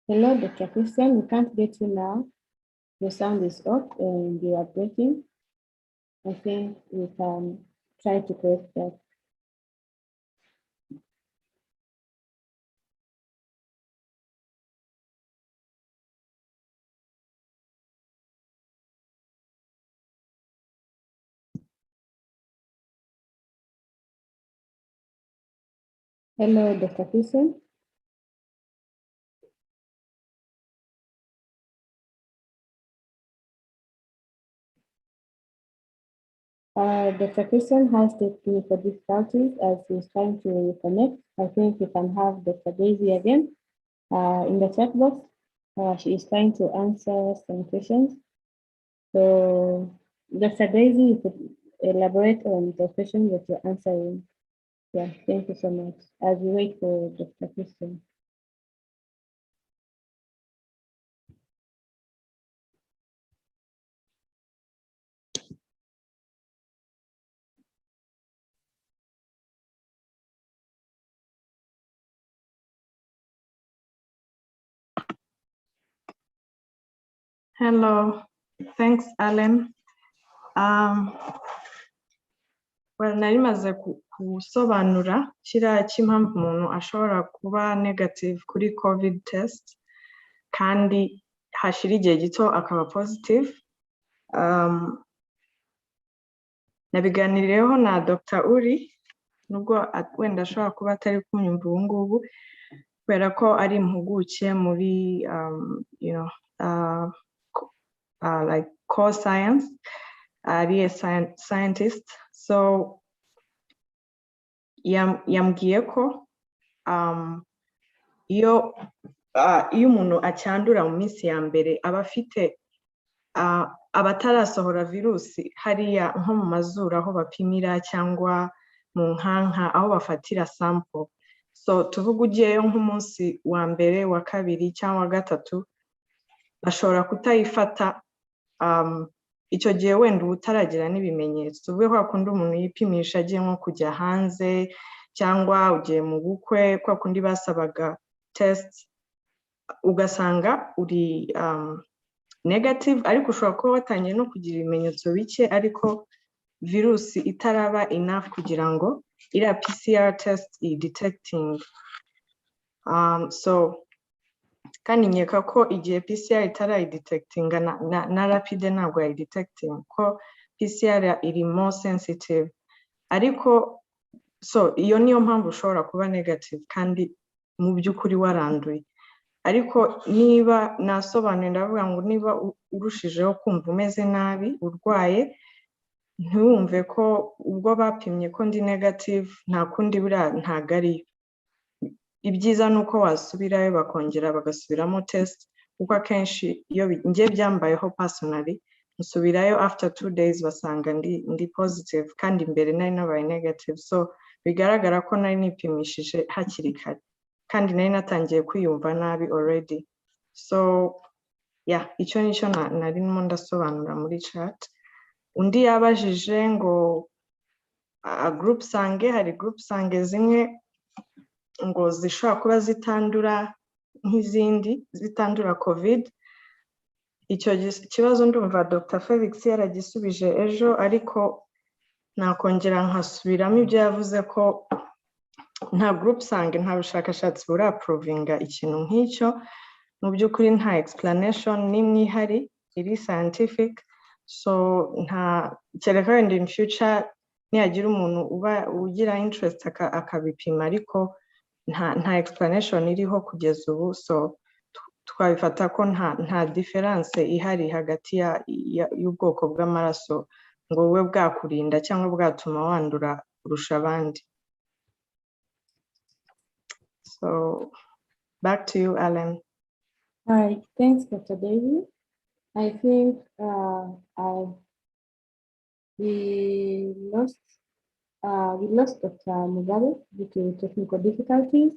Hello, Dr. Christian. We can't get you now. Your sound is off and you are breaking. I think we can try to correct that. Hello, Dr. Christian. Dr. Christian has technical difficulties as he's trying to reconnect. I think we can have Dr. Daisy again in the chat box. She is trying to answer some questions. So, Dr. Daisy, you could elaborate on the question that you're answering. Yeah, thank you so much. As we wait for Dr. Christian. Hello, thanks, Alan. Well, nari maze gusobanura kiriya cy'impamvu umuntu ashobora kuba negative kuri COVID test kandi hashira igihe gito akaba positive. Nabiganiriyeho na Dr. Uri nubwo wenda ashobora kuba atari kunyumva ubu ngubu kubera ko ari impuguke muri like core science, ari a scientist. So yambwiye ko iyo umuntu acyandura mu minsi ya mbere aba afite abatarasohora virusi hariya nko mu mazuru aho bapimira cyangwa mu nkanka aho bafatira sample. So tuvuga ugiyeyo nk'umunsi wa mbere wa kabiri cyangwa gatatu bashobora kutayifata icyo gihe wenda utaragira n'ibimenyetso. Tuvuge ko akunda umuntu yipimisha agiye nko kujya hanze cyangwa ugiye mu bukwe kwa kundi basabaga test ugasanga uri negative ariko ushobora kuba watangiye no kugira ibimenyetso bike ariko virusi itaraba enough kugira ngo iriya PCR test i-detecting. So kandi nkeka ko igihe PCR itarayi-detectinga na rapide ntabwo yayi-detecting ko PCR iri more sensitive ariko so iyo niyo mpamvu ushobora kuba negative kandi mu by'ukuri waranduye. Ariko niba nasobanuye ndavuga ngo niba urushijeho kumva umeze nabi urwaye ntiwumve ko ubwo bapimye ko ndi negative nta kundi buriya ntago ari ibyiza nuko wasubirayo bakongera bagasubiramo test kuko akenshi iyo ngiye byambayeho personally nsubirayo after 2 days basanga ndi positive kandi mbere nari nabaye negative. So bigaragara ko nari nipimishije hakiri kare kandi nari natangiye kwiyumva nabi already. So yeah, icyo nicyo narimo ndasobanura muri chat. Undi yabajije ngo group sange, hari group sange zimwe ngo zishobora kuba zitandura nk'izindi zitandura COVID. Icyo kibazo ndumva Dr. Felix yaragisubije ejo ariko nakongera nkasubiramo ibyo yavuze ko nta group sange nta bushakashatsi buraprovinga ikintu nk'icyo. Mu by'ukuri nta explanation n'imwe ihari iri scientific. So nta kereka wenda in future nihagira umuntu uba ugira interest akabipima ariko nta explanation iriho kugeza ubu, so twabifata ko nta difference ihari hagati y'ubwoko bw'amaraso ngo bube bwakurinda cyangwa bwatuma wandura kurusha abandi. So back to you, Alan. All right, thanks, Dr. Daisy. I think we lost Dr. Mugabe due to technical difficulties.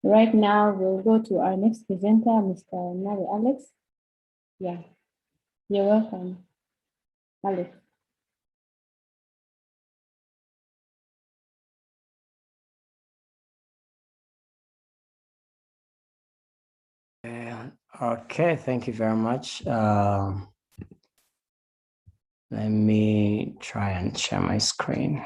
Right now, we'll go to our next presenter, Mr. Nari Alex. Yeah, you're welcome, Alex. Okay, thank you very much. Let me try and share my screen.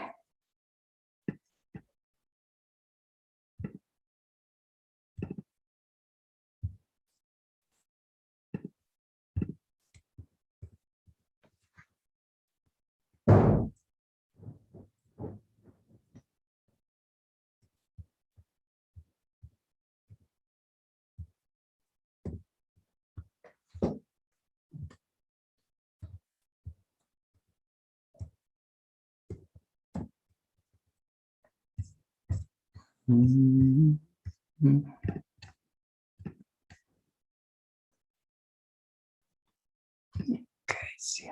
Okay, see.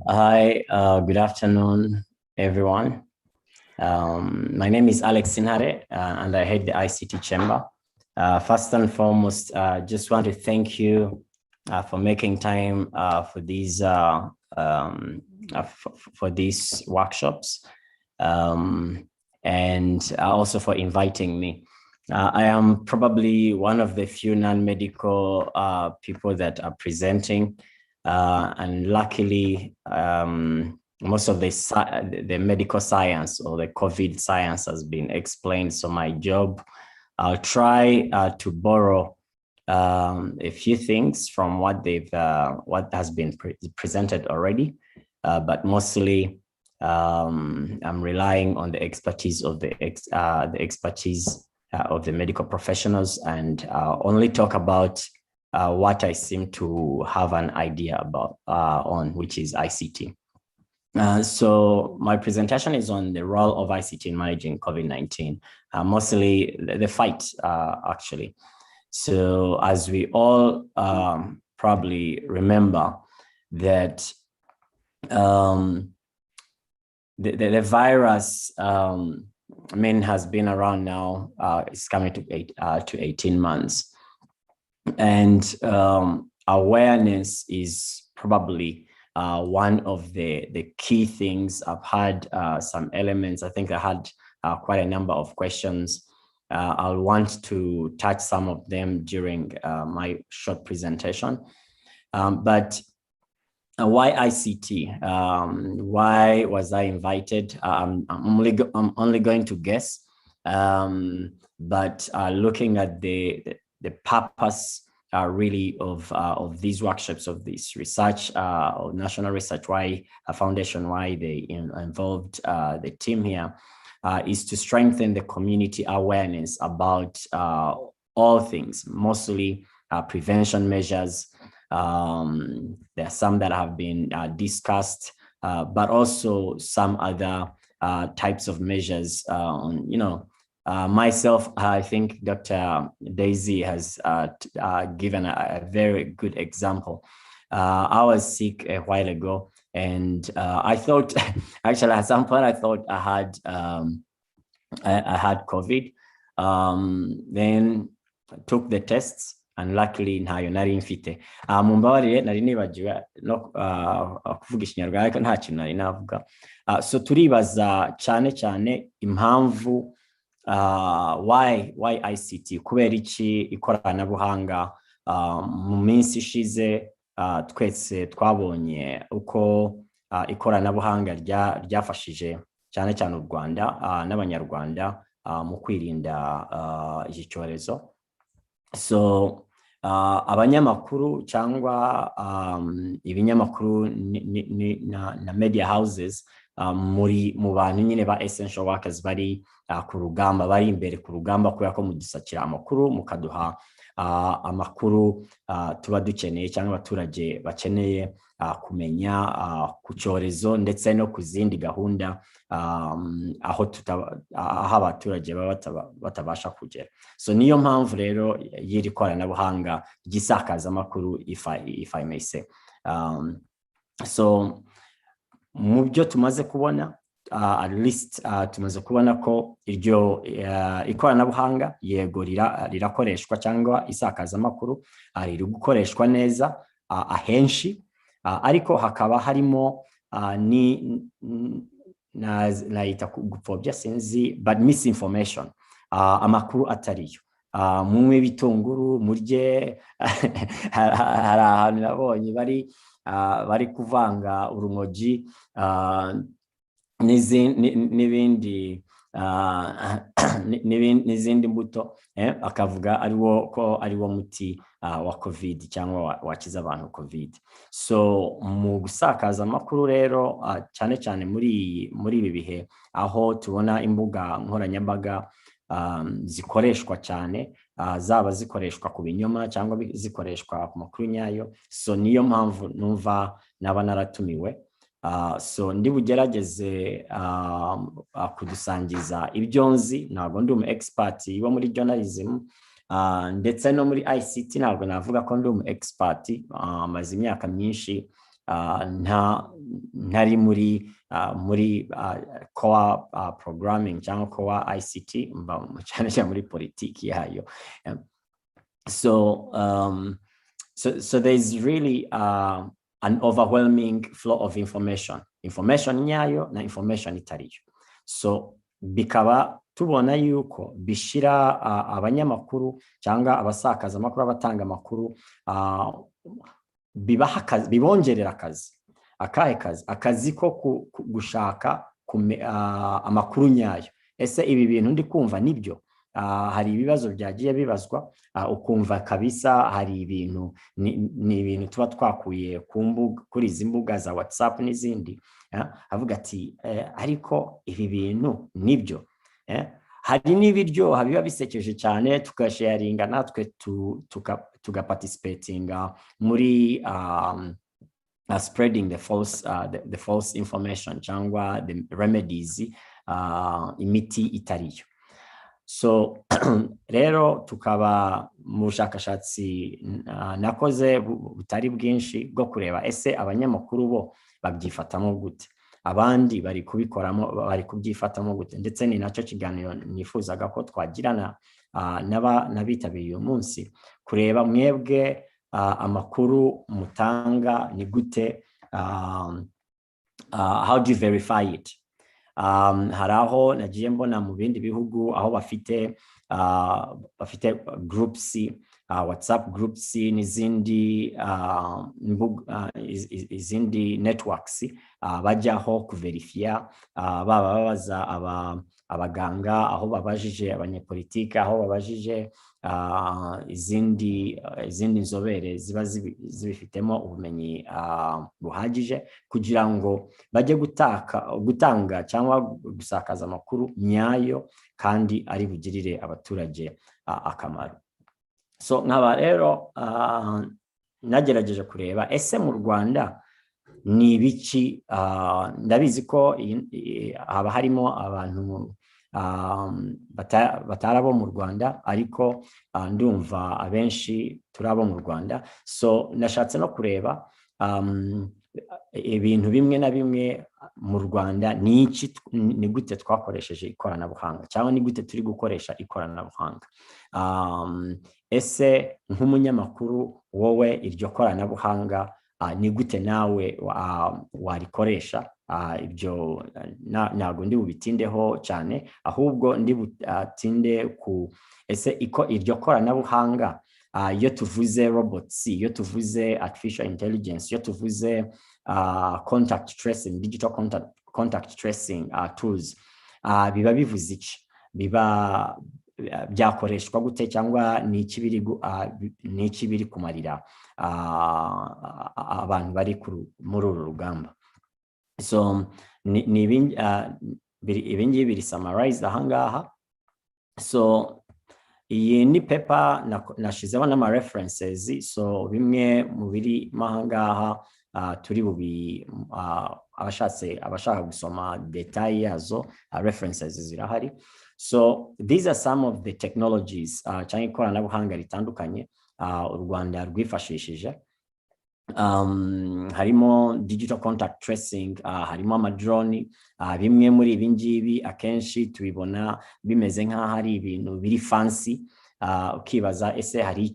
Hi, good afternoon, everyone. My name is Alex Sinhare, and I head the ICT chamber. First and foremost, just want to thank you for making time for these workshops, and also for inviting me. I am probably one of the few non-medical people that are presenting. And luckily, most of the medical science or the COVID science has been explained. So my job, I'll try to borrow a few things from what has been presented already, but mostly I'm relying on the expertise of the medical professionals, and only talk about what I seem to have an idea about on, which is ICT. So my presentation is on the role of ICT in managing COVID-19, mostly the fight, actually. So as we all probably remember that the virus, has been around now, it's coming to 18 months. And awareness is probably one of the key things. I've had some elements. I think I had quite a number of questions. I'll want to touch some of them during my short presentation. But why ICT? Why was I invited? I'm only going to guess. But looking at the purpose really of these workshops, of this research, or National Research Foundation, why they involved the team here, is to strengthen the community awareness about all things, mostly prevention measures. There are some that have been discussed, but also some other types of measures on, myself, I think Dr. Daisy has given a very good example. I was sick a while ago, And I thought, actually, at some point, I thought I had COVID. Then took the tests, and luckily ntayo nari mfite. Mumbabarire nari nibagiwe no kuvuga ikinyarwanda ariko nta kintu nari navuga. So turibaza cyane impamvu why ICT, kubera iki ikoranabuhanga. Mu minsi ishize twese twabonye uko ikoranabuhanga ryafashije cyane u Rwanda n'abanyarwanda mu kwirinda iki cyorezo. So abanyamakuru cyangwa ibinyamakuru na media houses mu bantu nyine ba essential workers bari ku rugamba, bari imbere ku rugamba, kubera ko mudusakira amakuru, mukaduha amakuru tuba dukeneye cyangwa abaturage bakeneye kumenya ku cyorezo ndetse no ku zindi gahunda aho abaturage baba batabasha kugera. So niyo mpamvu rero y'iri koranabuhanga ry'isakaza amakuru, if I may say. So mu byo tumaze kubona, at least tumaze kubona ko iryo ikoranabuhanga yego rirakoreshwa cyangwa isakaza amakuru riri gukoreshwa neza ahenshi, ariko hakaba harimo naita gupfobya sinzi, but misinformation, amakuru atariyo. Mumwe bitunguru murye hari ahantu nabonye bari kuvanga urumogi n'izindi mbuto, akavuga ariwo muti wa COVID cyangwa wakiza abantu COVID. So mu gusakaza amakuru rero cyane muri ibi bihe aho tubona imbuga nkoranyambaga zikoreshwa cyane, zaba zikoreshwa ku binyoma cyangwa zikoreshwa ku makuru nyayo. So niyo mpamvu numva naba naratumiwe. So ndi bugerageze kudusangiza ibyo nzi. Ntabwo ndi expert iba muri journalism, ndetse no muri ICT ntabwo navuga ko ndi expert. Maze imyaka myinshi ntari muri core programming cyangwa core ICT, cyane muri politiki yayo. So there's really an overwhelming flow of information nyayo na information itariyo. So bikaba tubona yuko bishira abanyamakuru cyangwa abasakaza amakuru, abatanga amakuru, bibongerera akazi ko gushaka amakuru nyayo. Ese ibi bintu ndi kumva nibyo? Hari ibibazo byagiye bibazwa, ukumva kabisa hari ibintu ni ibintu tuba twakuye kuri izi mbuga za WhatsApp n'izindi, avuga ati ariko ibi bintu nibyo. Hari n'ibiryo biba bisekeje cyane, tugasharinga natwe tugaparticipatinga muri spreading the false information cyangwa the remedies, imiti itariyo. So rero tukaba mu bushakashatsi nakoze butari bwinshi bwo kureba ese abanyamakuru bo babyifatamo gute, abandi bari kubikoramo bari kubyifatamo gute, ndetse ni nacyo kiganiro nifuzaga ko twagirana n'abitabiriye uyu munsi, kureba mwebwe amakuru mutanga ni gute, how do you verify it? Hari aho nagiye mbona mu bindi bihugu aho bafite groups, WhatsApp groups n'izindi izindi networks bajyaho kuverifya, baba babaza abaganga, aho babajije abanyepolitike, aho babajije izindi nzobere ziba zibifitemo ubumenyi buhagije, kugira ngo bajye gutanga cyangwa gusakaza amakuru nyayo kandi ari bugirire abaturage akamaro. So nkaba rero nagerageje kureba ese mu Rwanda ni ibiki. Ndabizi ko haba harimo abantu batari abo mu Rwanda, ariko ndumva abenshi turi abo mu Rwanda. So nashatse no kureba ibintu bimwe na bimwe mu Rwanda ni gute twakoresheje ikoranabuhanga cyangwa ni gute turi gukoresha ikoranabuhanga. Ese nk'umunyamakuru wowe iryo koranabuhanga ni gute nawe warikoresha? Ibyo ntabwo ndi bubitindeho cyane, ahubwo ndi butinde ku ese iryo koranabuhanga iyo tuvuze robots, iyo tuvuze artificial intelligence, iyo tuvuze contact tracing, digital contact tracing tools, biba bivuze iki? Biba byakoreshwa gute cyangwa ni iki biri kumarira abantu bari muri uru rugamba? So ibingibi biri summarized ahangaha. So iyi ni paper nashizeho n'ama references. So bimwe mu biri mahangaha turi bubi abashaka gusoma detail yazo, references zirahari. So these are some of the technologies cyangwa ikoranabuhanga ritandukanye u Rwanda rwifashishije. Harimo digital contact tracing, harimo amadrone. Bimwe muri ibingibi akenshi tubibona bimeze nk'aho hari ibintu biri fancy, ukibaza ese hari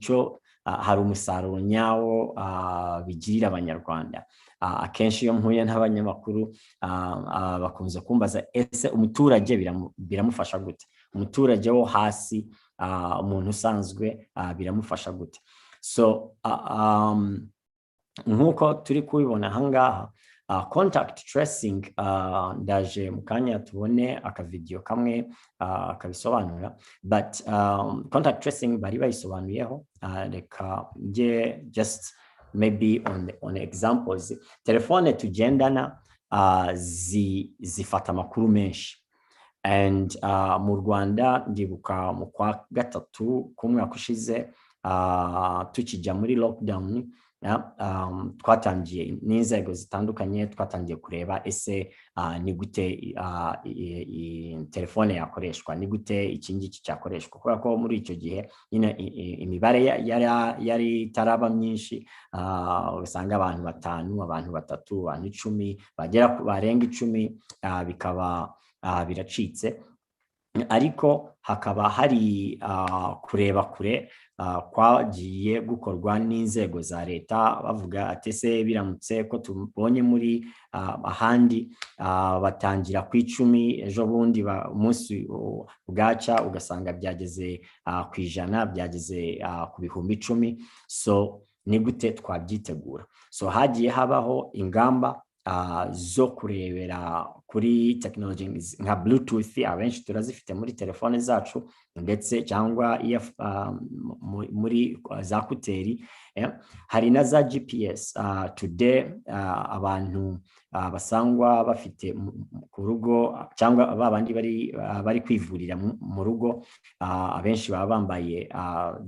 umusaruro nyawo bigirira abanyarwanda. Akenshi iyo mpuye n'abanyamakuru bakunze kumbaza ese umuturage biramufasha gute, umuturage wo hasi, umuntu usanzwe biramufasha gute? So nkuko turi kubibona ahangaha, contact tracing, ndaje mukanya tubone akavideo kamwe kabisobanura, but contact tracing bari bayisobanuyeho. Reka just maybe on examples. Telefone tugendana zifata amakuru menshi, and mu Rwanda ndibuka mu kwa gatatu kumwaka ushize tukijya muri lockdown, twatangiye n'inzego zitandukanye, twatangiye kureba ese ni gute telefone yakoreshwa, ni gute iki ngiki cyakoreshwa, kubera ko muri icyo gihe imibare yari taraba myinshi. Usanga abantu 5, abantu 3, abantu 10 barenga 10 bikaba biracitse. Ariko hakaba hari kureba kure kwagiye gukorwa n'inzego za leta, bavuga ati se biramutse ko tubonye muri ahandi batangira ku 10, ejo bundi umunsi bwaca ugasanga byageze ku 100, byageze ku bihumbi 10. So ni gute twabyitegura? So hagiye habaho ingamba zo kurebera kuri technology nka Bluetooth, abenshi turazifite muri telefone zacu, ndetse cyangwa muri za kuteri. Hari na za GPS. Today abantu basangwa bafite ku rugo cyangwa babandi bari kwivurira mu rugo, abenshi baba bambaye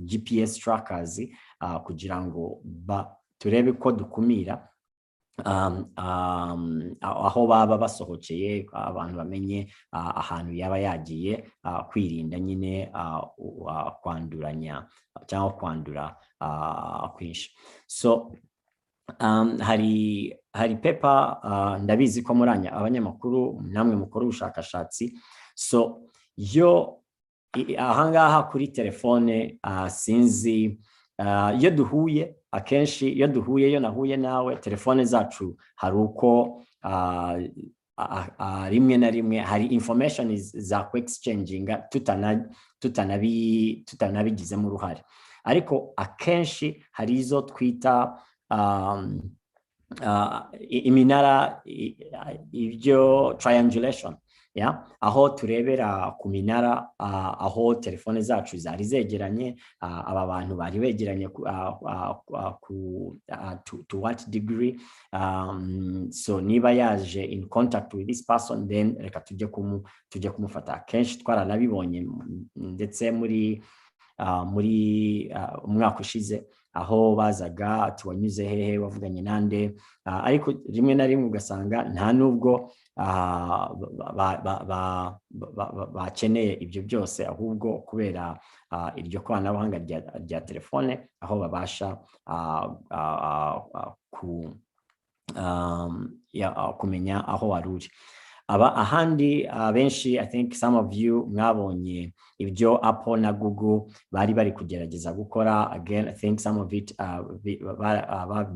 GPS trackers kugira ngo turebe ko dukumira aho baba basohokeye, abantu bamenye ahantu yaba yagiye, kwirinda nyine kwanduranya cyangwa kwandura kwinshi. So hari paper, ndabizi ko muranya abanyamakuru namwe mukora ubushakashatsi. So yo ahangaha kuri telefone, sinzi iyo duhuye, akenshi iyo nahuye nawe, telefone zacu hari uko rimwe na rimwe hari information za ku exchanging tutanabigizemo uruhare, ariko akenshi hari izo twita iminara, ibyo triangulation, aho turebera ku minara, aho telefone zacu zari zegeranye, aba bantu bari begeranye to what degree. So niba yaje in contact with this person, then reka tujye kumufata. Kenshi twaranabibonye ndetse muri umwaka ushize, aho bazaga tuwanyuze hehe, wavuganye nande, ariko rimwe na rimwe ugasanga nta nubwo bakeneye ibyo byose, ahubwo kubera iryo koranabuhanga rya telefone, aho babasha kumenya aho waruri. Ahandi benshi, I think some of you mwabonye ibyo Apple na Google bari kugerageza gukora. Again, I think some of it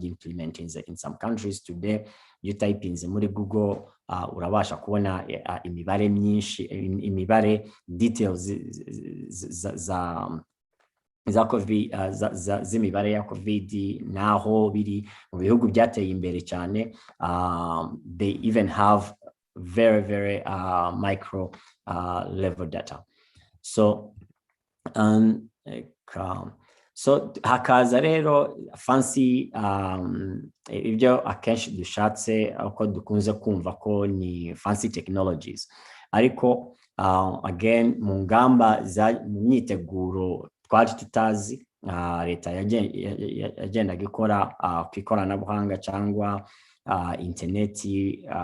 implementing in some countries today. You type in muri Google, urabasha kubona imibare myinshi, imibare details za COVID, z'imibare ya COVID naho biri mu bihugu byateye imbere cyane. They even have very micro level data. So hakaza rero fancy ibyo akenshi dushatse uko dukunze kumva ko ni fancy technologies, ariko again mu ngamba mu myiteguro twari tutazi, leta yagendaga ikora ku ikoranabuhanga cyangwa internet,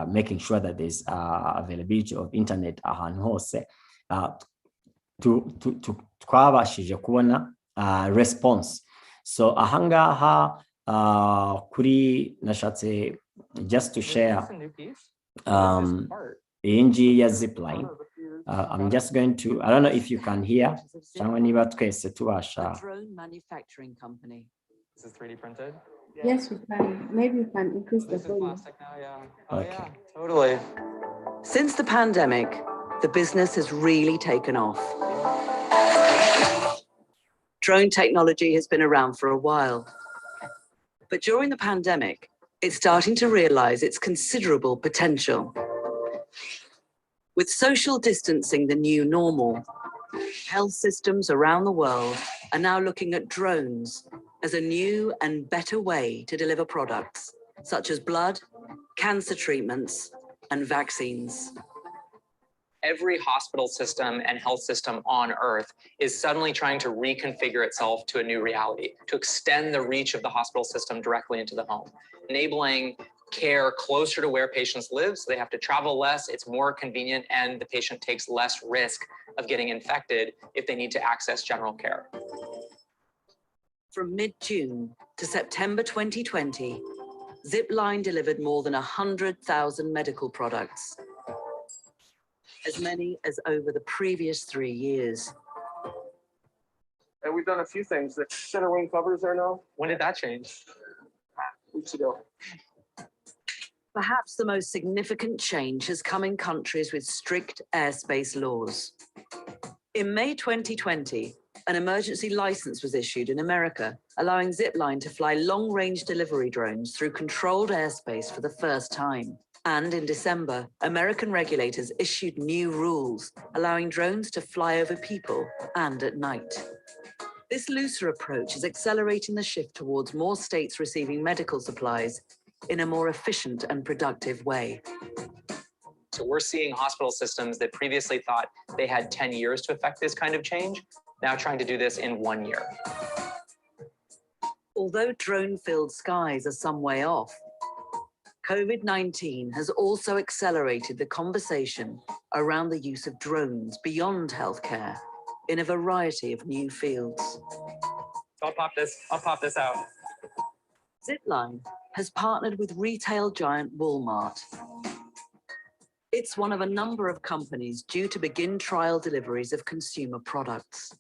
making sure that there's availability of internet ahantu hose. Twabashije kubona response. So ahangaha kuri nashatse just to share inji ya zipline. I'm just going to, I don't know if you can hear. Cyangwa niba twese tubasha. Drone manufacturing company. This is 3D printed? Yes, we can. Maybe you can increase the volume. Plastic now, yeah. Oh, Okay. yeah, totally. Since the pandemic, the business has really taken off. Drone technology has been around for a while. But during the pandemic, it's starting to realize its considerable potential. With social distancing the new normal, health systems around the world are now looking at drones as a new and better way to deliver products, such as blood, cancer treatments, and vaccines. Every hospital system and health system on Earth is suddenly trying to reconfigure itself to a new reality, to extend the reach of the hospital system directly into the home, enabling care closer to where patients live, so they have to travel less, it's more convenient, and the patient takes less risk of getting infected if they need to access general care. From mid-June to September 2020, Zipline delivered more than 100,000 medical products, as many as over the previous 3 years. And we've done a few things. The center wing covers there now. When did that change? Weeks ago. Perhaps the most significant change has come in countries with strict airspace laws. In May 2020, an emergency license was issued in America, allowing Zipline to fly long-range delivery drones through controlled airspace for the first time. And in December, American regulators issued new rules, allowing drones to fly over people and at night. This looser approach is accelerating the shift towards more states receiving medical supplies in a more efficient and productive way. So we're seeing hospital systems that previously thought they had 10 years to effect this kind of change, now trying to do this in 1 year. Although drone-filled skies are some way off, COVID-19 has also accelerated the conversation around the use of drones beyond healthcare in a variety of new fields. So I'll pop this out. Zipline has partnered with retail giant Walmart. It's one of a number of companies due to begin trial deliveries of consumer products.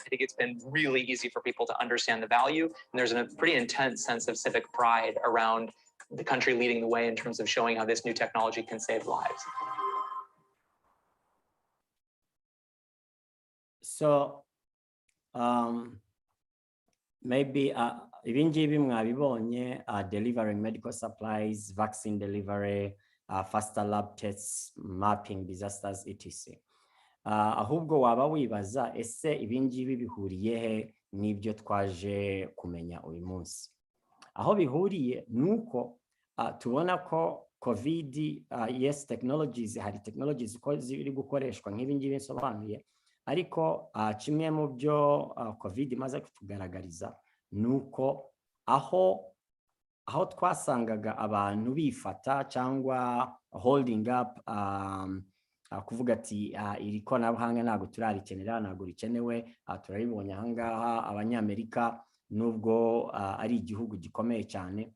I think it's been really easy for people to understand the value, and there's a pretty intense sense of civic pride around the country leading the way in terms of showing how this new technology can save lives. So maybe ibingibi mwabibonye, delivering medical supplies, vaccine delivery, faster lab tests, mapping disasters, etc. Ahubwo waba wibaza ese ibingibi bihuriye he n'ibyo twaje kumenya uyu munsi. Aho bihuriye nuko tubona ko COVID, yes, technologies, hari technologies ko ziri gukoreshwa nk'ibingibi nsobanuye, ariko kimwe mu byo COVID imaze kutugaragariza nuko aho twasangaga abantu bifata cyangwa holding up, kuvuga ati iri koranabuhanga ntabwo turarikenera, ntabwo rikenewe, turabibonye ahangaha Abanyamerika nubwo ari igihugu gikomeye cyane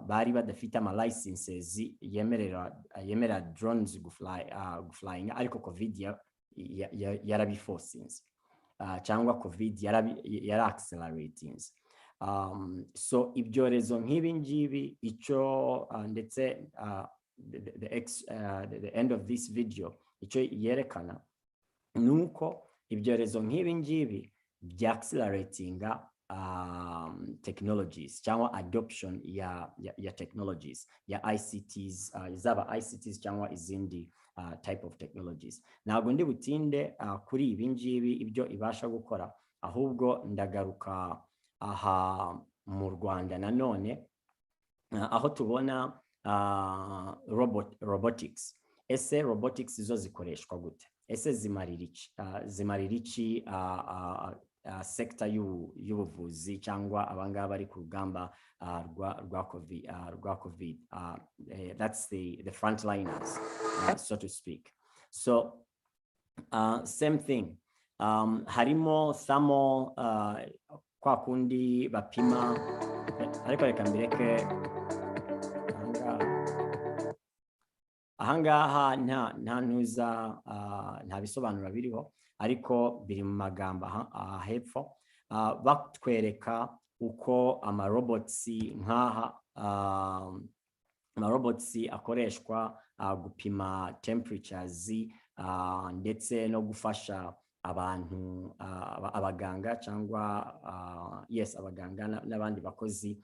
bari badafite ama licenses yemerera drones guflying, ariko covid yarabiforcings cyangwa covid yara accelerating. So ibyorezo nk'ibi ngibi icyo ndetse the end of this video icyo yerekana nuko ibyorezo nk'ibi ngibi bya acceleratinga technologies cyangwa adoption ya technologies ya ICTs, zaba ICTs cyangwa izindi type of technologies. Ntabwo ndi butinde kuri ibi ngibi ibyo ibasha gukora, ahubwo ndagaruka aha mu Rwanda nanone aho tubona robotics. Ese robotics zo zikoreshwa gute? Ese zimarira iki sector y'ubuvuzi cyangwa abangaba bari ku rugamba rwa COVID? That's the frontliners, so to speak. So same thing, harimo thermal kwa kundi bapima, ariko reka mbireke ahangaha nta ntuza nta bisobanuro biriho, ariko biri mu magambo hepfo batwereka uko amarobots nk'aha amarobots akoreshwa gupima temperatures ndetse no gufasha abantu abaganga cyangwa yes abaganga n'abandi bakozi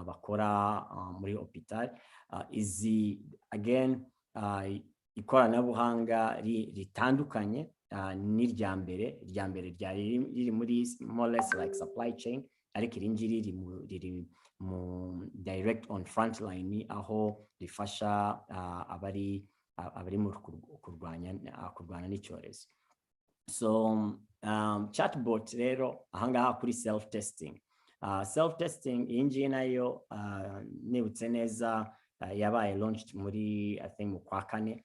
bakora muri hospital. Izi again ikoranabuhanga ritandukanye n'iryambere ryari riri muri more or less like supply chain, ariko iri ngiri riri mu direct on front line aho rifasha abari mu kurwanya n'icyorezo. So chatbot rero ahangaha kuri self testing iyi ngiyi nayo nibutse neza yabaye launched muri I think mu kwa kane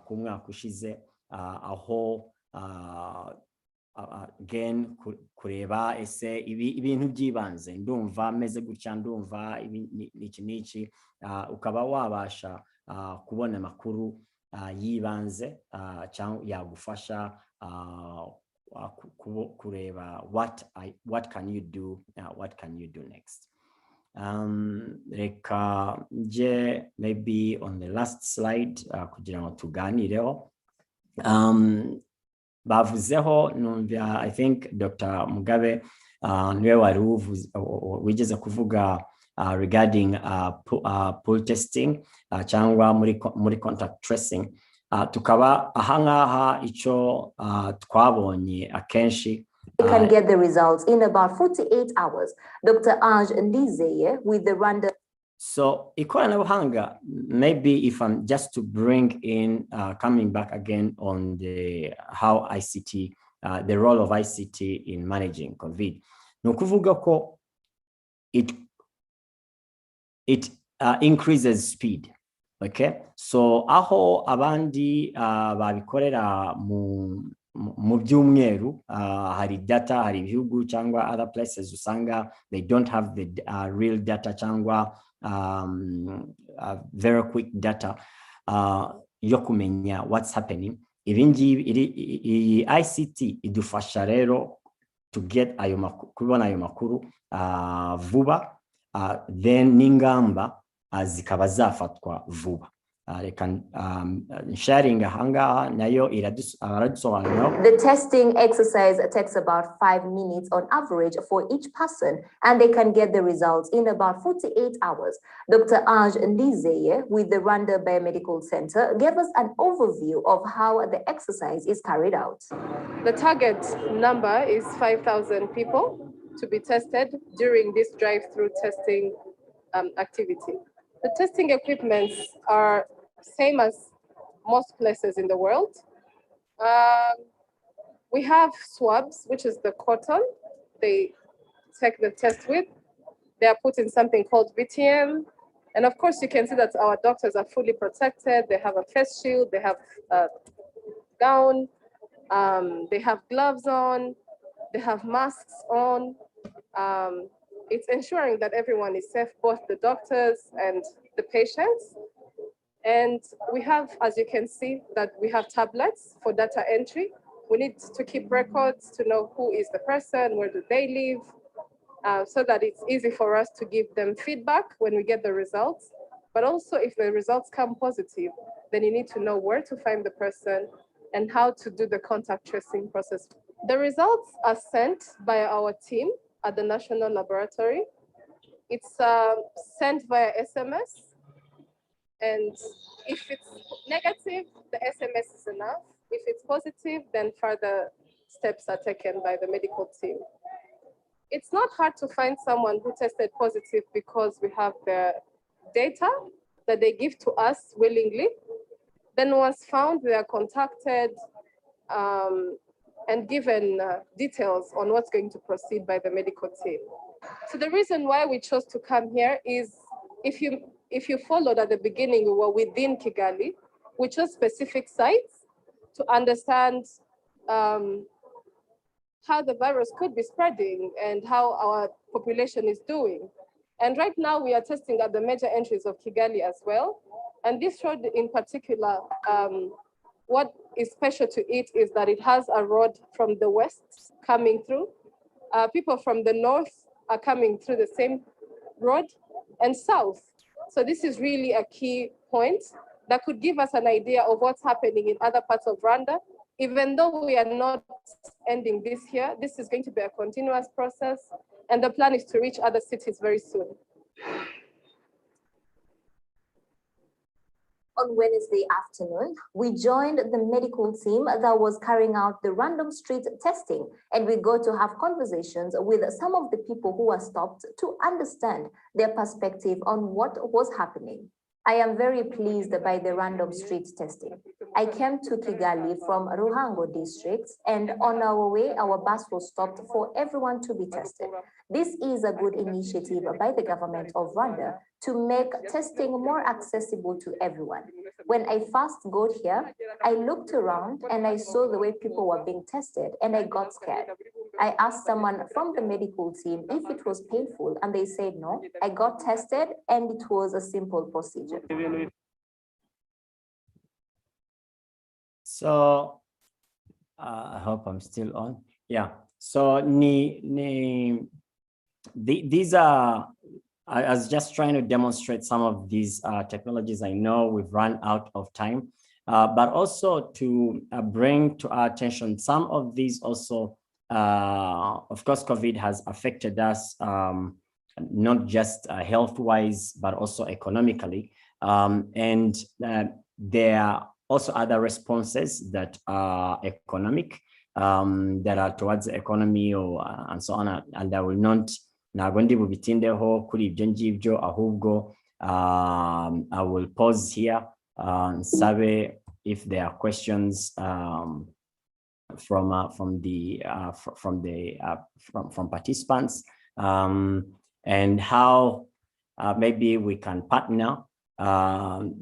ku mwaka ushize, aho again kureba ese ibintu byibanze, ndumva meze gutya, ndumva iki ukaba wabasha kubona amakuru yibanze cyangwa yagufasha kureba what can you do next. Reka nje maybe on the last slide kugira ngo tuganireho. Bavuzeho numva I think Dr. Mugabe niwe wari wigeze kuvuga regarding pool testing cyangwa muri contact tracing. Tukaba ahangaha icyo twabonye akenshi they can get the results in about 48 hours. Dr. Ange Ndizeye with the Rwanda. So ikoranabuhanga, maybe if I'm just to bring in coming back again on how ICT, the role of ICT in managing COVID. Nukuvuga ko it increases speed. Okay, so aho abandi babikorera mu byumweru, hari data, hari ibihugu cyangwa other places usanga they don't have the real data cyangwa very quick data yo kumenya what's happening. Ibingibi ICT idufasha rero to get kubona ayo makuru vuba, then n'ingamba zikaba zafatwa vuba. Sharing ahangaha nayo iradusobanura. The testing exercise takes about 5 minutes on average for each person, and they can get the results in about 48 hours. Dr. Ange Ndizeye with the Rwanda Biomedical Center gave us an overview of how the exercise is carried out. The target number is 5,000 people to be tested during this drive-through testing activity. The testing equipments are same as most places in the world. We have swabs, which is the cotton they take the test with. They are put in something called VTM. And of course, you can see that our doctors are fully protected. They have a face shield, they have a gown, they have gloves on, they have masks on. it's ensuring that everyone is safe, both the doctors and the patients. And we have, as you can see, that we have tablets for data entry. We need to keep records to know who is the person, where do they live, so that it's easy for us to give them feedback when we get the results. But also if the results come positive, then you need to know where to find the person and how to do the contact tracing process. The results are sent by our team at the National Laboratory. It's sent via SMS. And if it's negative, the SMS is enough. If it's positive, then further steps are taken by the medical team. It's not hard to find someone who tested positive because we have the data that they give to us willingly. Then once found, they are contacted and given details on what's going to proceed by the medical team. So the reason why we chose to come here is if you followed at the beginning, we were within Kigali, we chose specific sites to understand how the virus could be spreading and how our population is doing. And right now we are testing at the major entries of Kigali as well. And this road in particular, what is special to it is that it has a road from the west coming through. People from the north are coming through the same road, and south. So this is really a key point that could give us an idea of what's happening in other parts of Rwanda. Even though we are not ending this here, this is going to be a continuous process, and the plan is to reach other cities very soon. On Wednesday afternoon, we joined the medical team that was carrying out the random street testing, and we got to have conversations with some of the people who were stopped to understand their perspective on what was happening. I am very pleased by the random street testing. I came to Kigali from Ruhango district, and on our way, our bus was stopped for everyone to be tested. This is a good initiative by the government of Rwanda to make testing more accessible to everyone. When I first got here, I looked around and I saw the way people were being tested, and I got scared. I asked someone from the medical team if it was painful, and they said no. I got tested and it was a simple procedure. So I hope I'm still on. Yeah. So these are, I was just trying to demonstrate some of these technologies. I know we've run out of time, but also to bring to our attention some of these also. Of course, COVID has affected us, not just health-wise, but also economically. And there are also other responses that are economic, that are towards the economy or and so on. And I will not nagondi bubitindeho kuri ibyo ngibyo ahubwo I will pause here and sabe if there are questions from participants, and how maybe we can partner.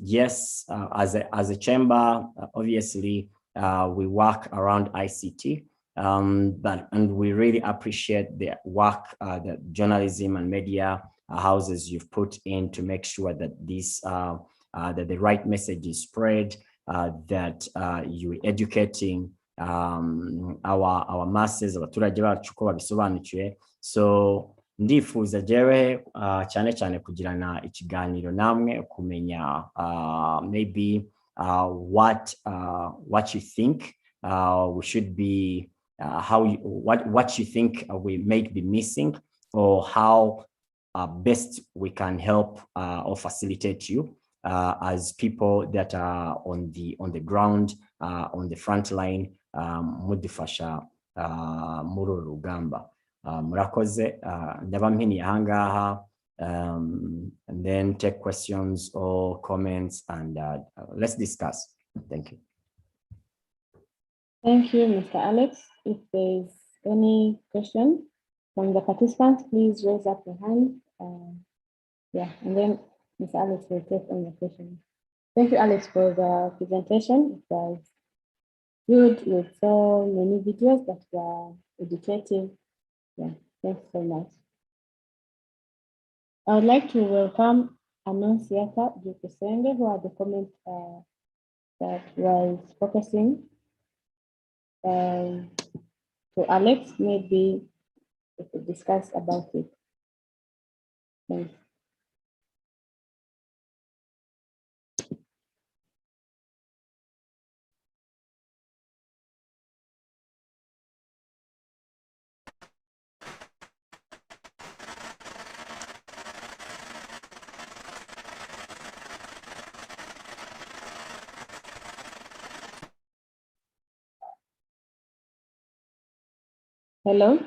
Yes, as a chamber, obviously we work around ICT, and we really appreciate the work that journalism and media houses you've put in to make sure that this that the right message is spread, that you're educating our masses, abaturage bacu ko babisobanukiwe. So ndifuza jewe cyane cyane kugirana ikiganiro namwe kumenya maybe what you think we should be, what you think we may be missing, or how best we can help or facilitate you as people that are on the ground, on the front line, mudifasha muri urugamba. Murakoze, ndaba mpini ahangaha, and then take questions or comments, and let's discuss. Thank you. Thank you, Mr. Alex. If there's any question from the participants, please raise up your hand. Yeah, and then Mr. Alex will take on the question. Thank you, Alex, for the presentation. It was good with so many videos that were educative. Yeah, thanks so much. I would like to welcome Annunciata Jukisenge, who had the comment that was focusing. So Alex, maybe we could discuss about it. Thanks. Hello?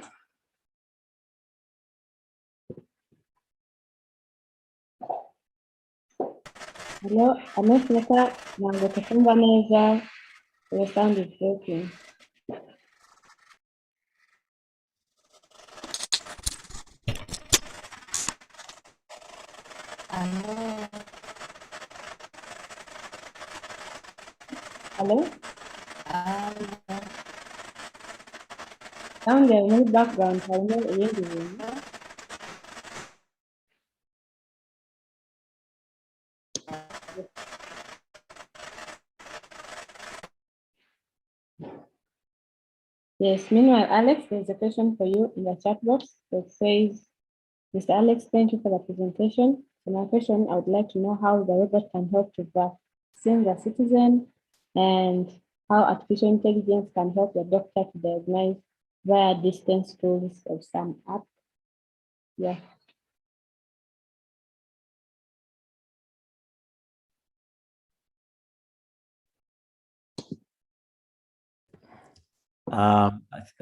Hello, Annunciata, ntabwo tukumva neza, your sound is breaking. Hello? Sound there, no background, harimo ibindi bintu. Yes, meanwhile, Alex, there's a question for you in the chat box that says, Mr. Alex, thank you for the presentation. So my question, I would like to know how the robot can help to vaccine the citizen and how artificial intelligence can help the doctor to diagnose via distance tools of some app. Yeah.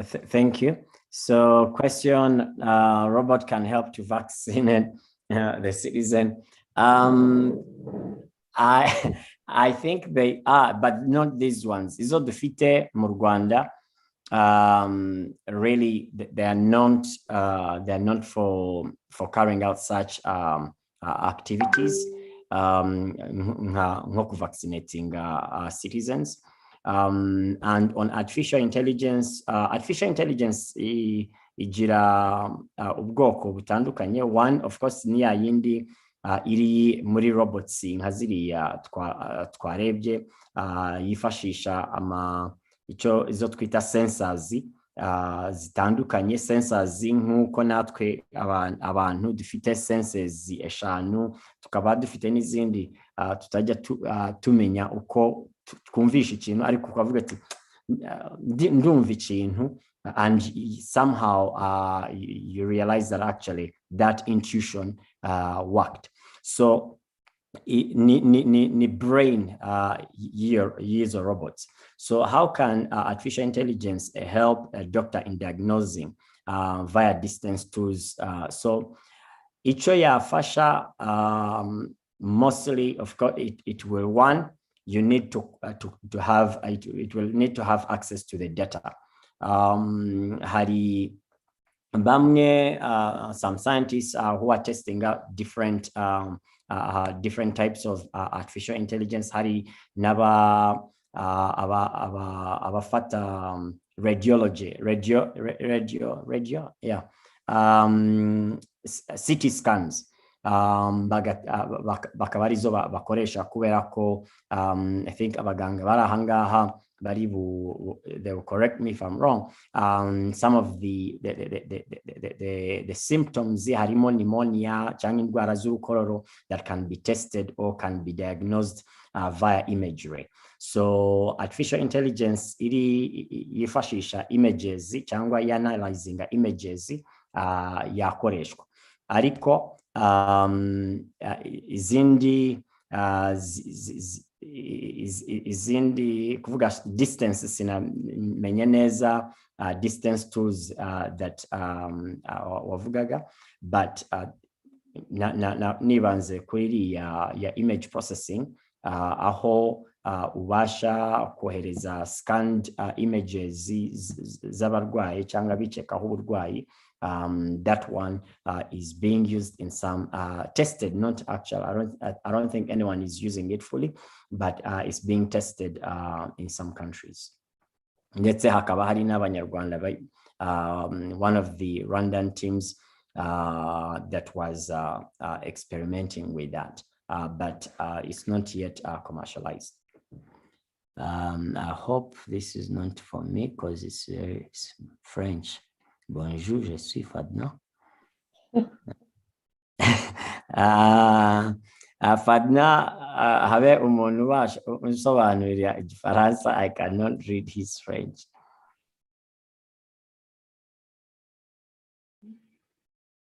Thank you. So question, robot can help to vaccinate the citizen. I think they are, but not these ones. Izo dufite mu Rwanda, really they are not for carrying out such activities, nko vaccinating citizens. And on artificial intelligence igira ubwoko butandukanye. One, of course, ni yindi iri muri robots nka ziriya twarebye, yifashisha izo twita sensors zitandukanye. Sensors nk'uko natwe abantu dufite senses eshanu, tukaba dufite n'izindi tutajya tumenya uko twumvisha ikintu, ariko ukavuga ati ndumva ikintu, and somehow you realize that actually that intuition worked. So ni brain years of robots. So how can artificial intelligence help a doctor in diagnosing via distance tools? So icho yafasha mostly, of course, it will, one, you need to have, it will need to have access to the data. Hari bamwe, some scientists who are testing out different types of artificial intelligence. Hari naba abafata radiology, yeah, CT scans. Bakaba arizo bakoresha kubera ko I think abaganga bari ahangaha they will correct me if I'm wrong. Some of the symptoms harimo pneumonia cyangwa indwara z'urukororo that can be tested or can be diagnosed via imagery. So artificial intelligence yifashisha images cyangwa analyzing images yakoreshwa, ariko izindi kuvuga distance sinamenye neza distance tools that wavugaga, but nibanze kuri ya image processing, aho ubasha kohereza scanned images z'abarwayi cyangwa bicekaho uburwayi. That one is being used in some tested, not actual. I don't think anyone is using it fully, but it's being tested in some countries. Let's say hakaba hari n'abanyarwanda, one of the Rwandan teams that was experimenting with that, but it's not yet commercialized. I hope this is not for me because it's French. Bonjour, je suis Fadna. Fadna, have umuntu ubasha unsobanurira Igifaransa? I cannot read his French.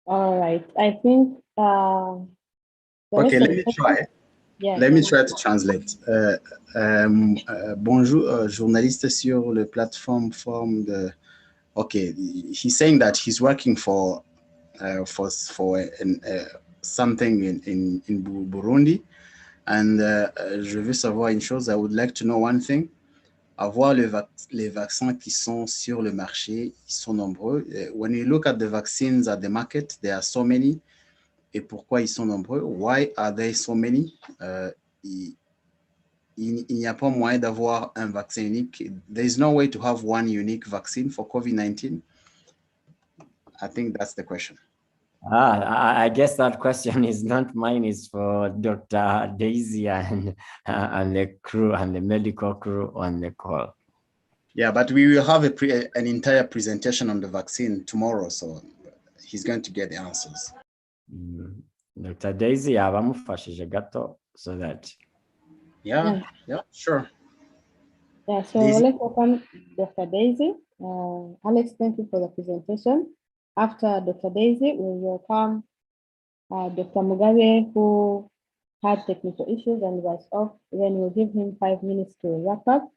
All right, I think. Okay, let me try. Yeah. Let me try to translate. Bonjour, journaliste sur le plateforme forme de. Okay, he's saying that he's working for something in Burundi, and je veux savoir une chose. I would like to know one thing. Avoir les vaccins qui sont sur le marché, ils sont nombreux. When you look at the vaccines at the market, there are so many. Et pourquoi ils sont nombreux? Why are they so many? Il n'y a pas moyen d'avoir un vaccin unique. There is no way to have one unique vaccine for COVID-19. I think that's the question. I guess that question is not mine. It's for Dr. Daisy and the crew and the medical crew on the call. Yeah, but we will have an entire presentation on the vaccine tomorrow, so he's going to get the answers. Dr. Daisy, abamufashije gato so that. Yeah, sure. Yeah, so Daisy. let's welcome Dr. Daisy. Alex, thank you for the presentation. After Dr. Daisy, we will welcome Dr. Mugabe, who had technical issues and was off. Then we'll give him 5 minutes to wrap up.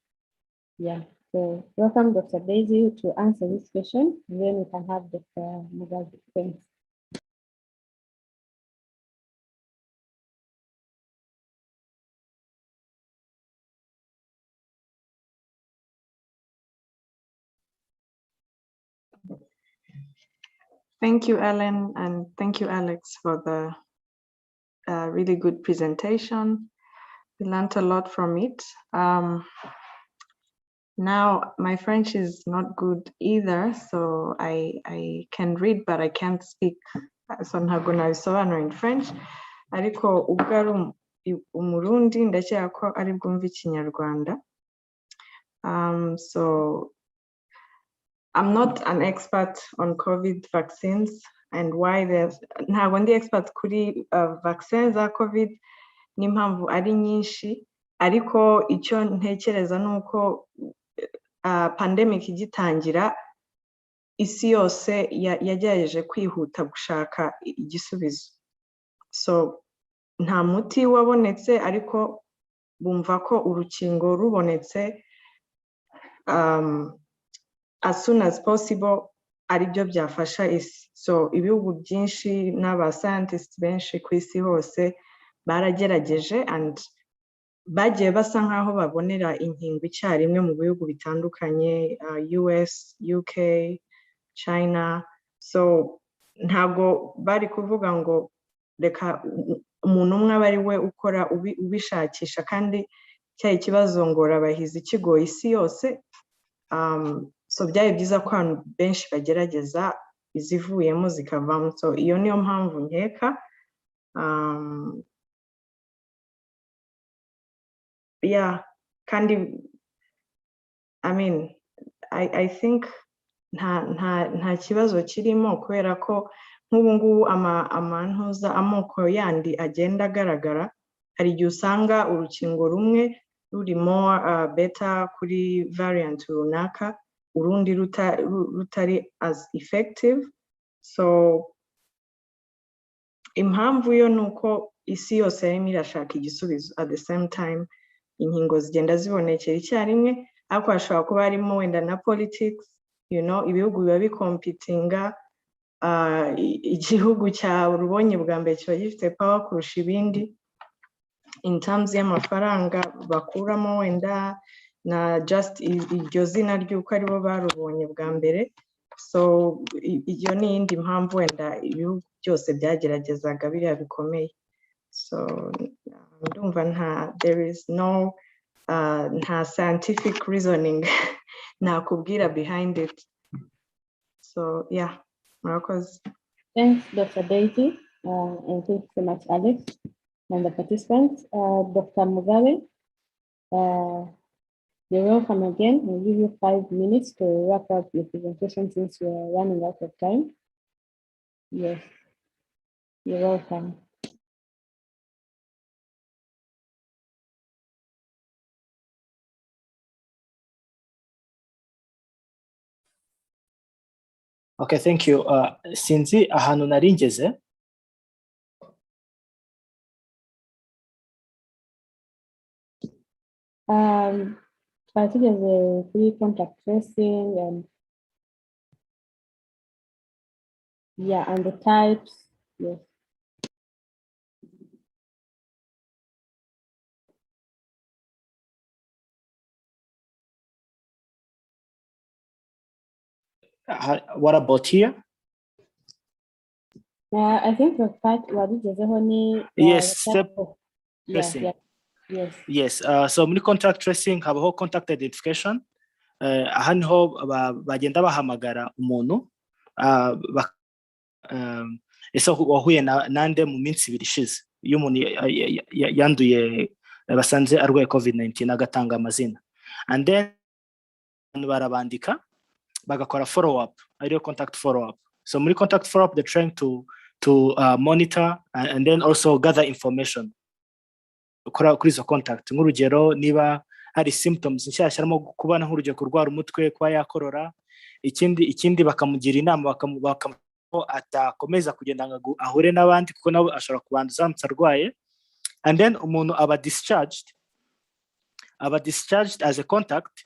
Yeah, so welcome Dr. Daisy to answer this question. Then we can have Dr. Mugabe. Thanks. Thank you, Ellen, and thank you, Alex, for the really good presentation. We learned a lot from it. Now, my French is not good either, so I can read, but I can't speak. So ntabwo nabisobanura in French. Ariko ubwo ari Umurundi ndakeka ko ari bwumve Ikinyarwanda. So I'm not an expert on COVID vaccines and why there's ntabwo ndi expert kuri vaccines za COVID n'impamvu ari nyinshi, ariko icyo ntekereza ni uko pandemic igitangira isi yose yagerageje kwihuta gushaka igisubizo. So nta muti wabonetse, ariko bumva ko urukingo rubonetse as soon as possible aribyo byafasha isi. So ibihugu byinshi n'aba scientists benshi ku isi hose baragerageje and bagiye basa nkaho babonera inkingo icyarimwe mu bihugu bitandukanye, US, UK, China. So ntabwo bari kuvuga ngo reka umuntu umwe aba ari we ukora ubishakisha, kandi cyari ikibazo ngo rabahizi kigoye isi yose. So byari byiza ko abantu benshi bagerageza izivuyemo zikavamo. So iyo niyo mpamvu nkeka. Yeah, kandi I mean, I think nta kibazo kirimo, kubera ko nk'ubu ngubu amoko yandi agenda agaragara. Hari igihe usanga urukingo rumwe rurimo beta kuri variant runaka, urundi rutari as effective. So impamvu yo ni uko isi yose yarimo irashaka igisubizo at the same time. Inkingo zigenda zibonekera icyarimwe, ariko hashobora kuba harimo wenda na politics, ibihugu biba bikompitinga. Igihugu cya rubonye bwa mbere kiba gifite power kurusha ibindi in terms y'amafaranga bakuramo, wenda na just iryo zina ry'uko aribo barubonye bwa mbere. So iyo ni iyindi mpamvu wenda ibihugu byose byageragezaga biriya bikomeye. So ndumva there is no nta scientific reasoning nakubwira behind it. So yeah, murakoze. Thanks, Dr. Daisy, and thanks so much, Alex, and the participants. Dr. Mugabe, you're welcome again. We'll give you 5 minutes to wrap up your presentation since we're running out of time. Yes, you're welcome. Okay, thank you. Sinzi ahantu nari ngeze. Particularly the contact tracing and yeah, and the types. Yes. What about here? I think the part yes, step tracing. Yeah, yes. Yes. So muri contact tracing habaho contact identification. Aha niho bagenda bahamagara umuntu ese wahuye nande mu minsi 2 ishize iyo umuntu yanduye basanze arwaye COVID-19 agatanga amazina, and then barabandika bagakora follow up, ariyo contact follow up. So muri contact follow up they're trying to monitor and then also gather information kuri izo contact. Nk'urugero niba hari symptoms nshyashya arimo kubana, nk'urugero kurwara umutwe, kwa yakorora, ikindi bakamugira inama ko atakomeza kugenda ngo ahure n'abandi kuko nabo ashobora kubanduza arwaye, and then umuntu aba discharged as a contact.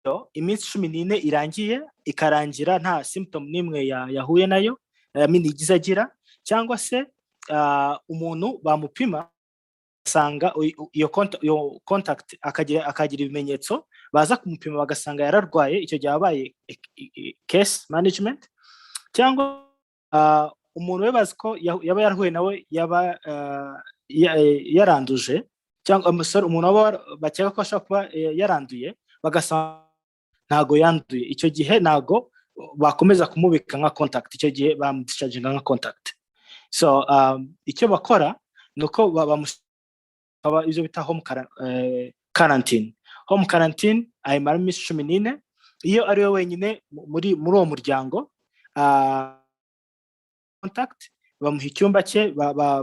So iminsi 14 irangiye ikarangira nta symptom nimwe yahuye nayo igize agira, cyangwa se umuntu bamupima sanga iyo contact akagira ibimenyetso, baza kumupima bagasanga yararwaye, icyo gihe abaye case management. Cyangwa umuntu we bazi ko yaba yarhuye nawe yaba yaranduje, cyangwa umuntu bakeka ko ashobora kuba yaranduye bagasanga ntago yanduye, icyo gihe ntago bakomeza kumubika nka contact, icyo gihe bamudischarginga nka contact. So icyo bakora nuko aba ibyo bita home quarantine. Home quarantine ayimara iminsi 14 iyo ari we wenyine muri uwo muryango. Contact bamuha icyumba cye,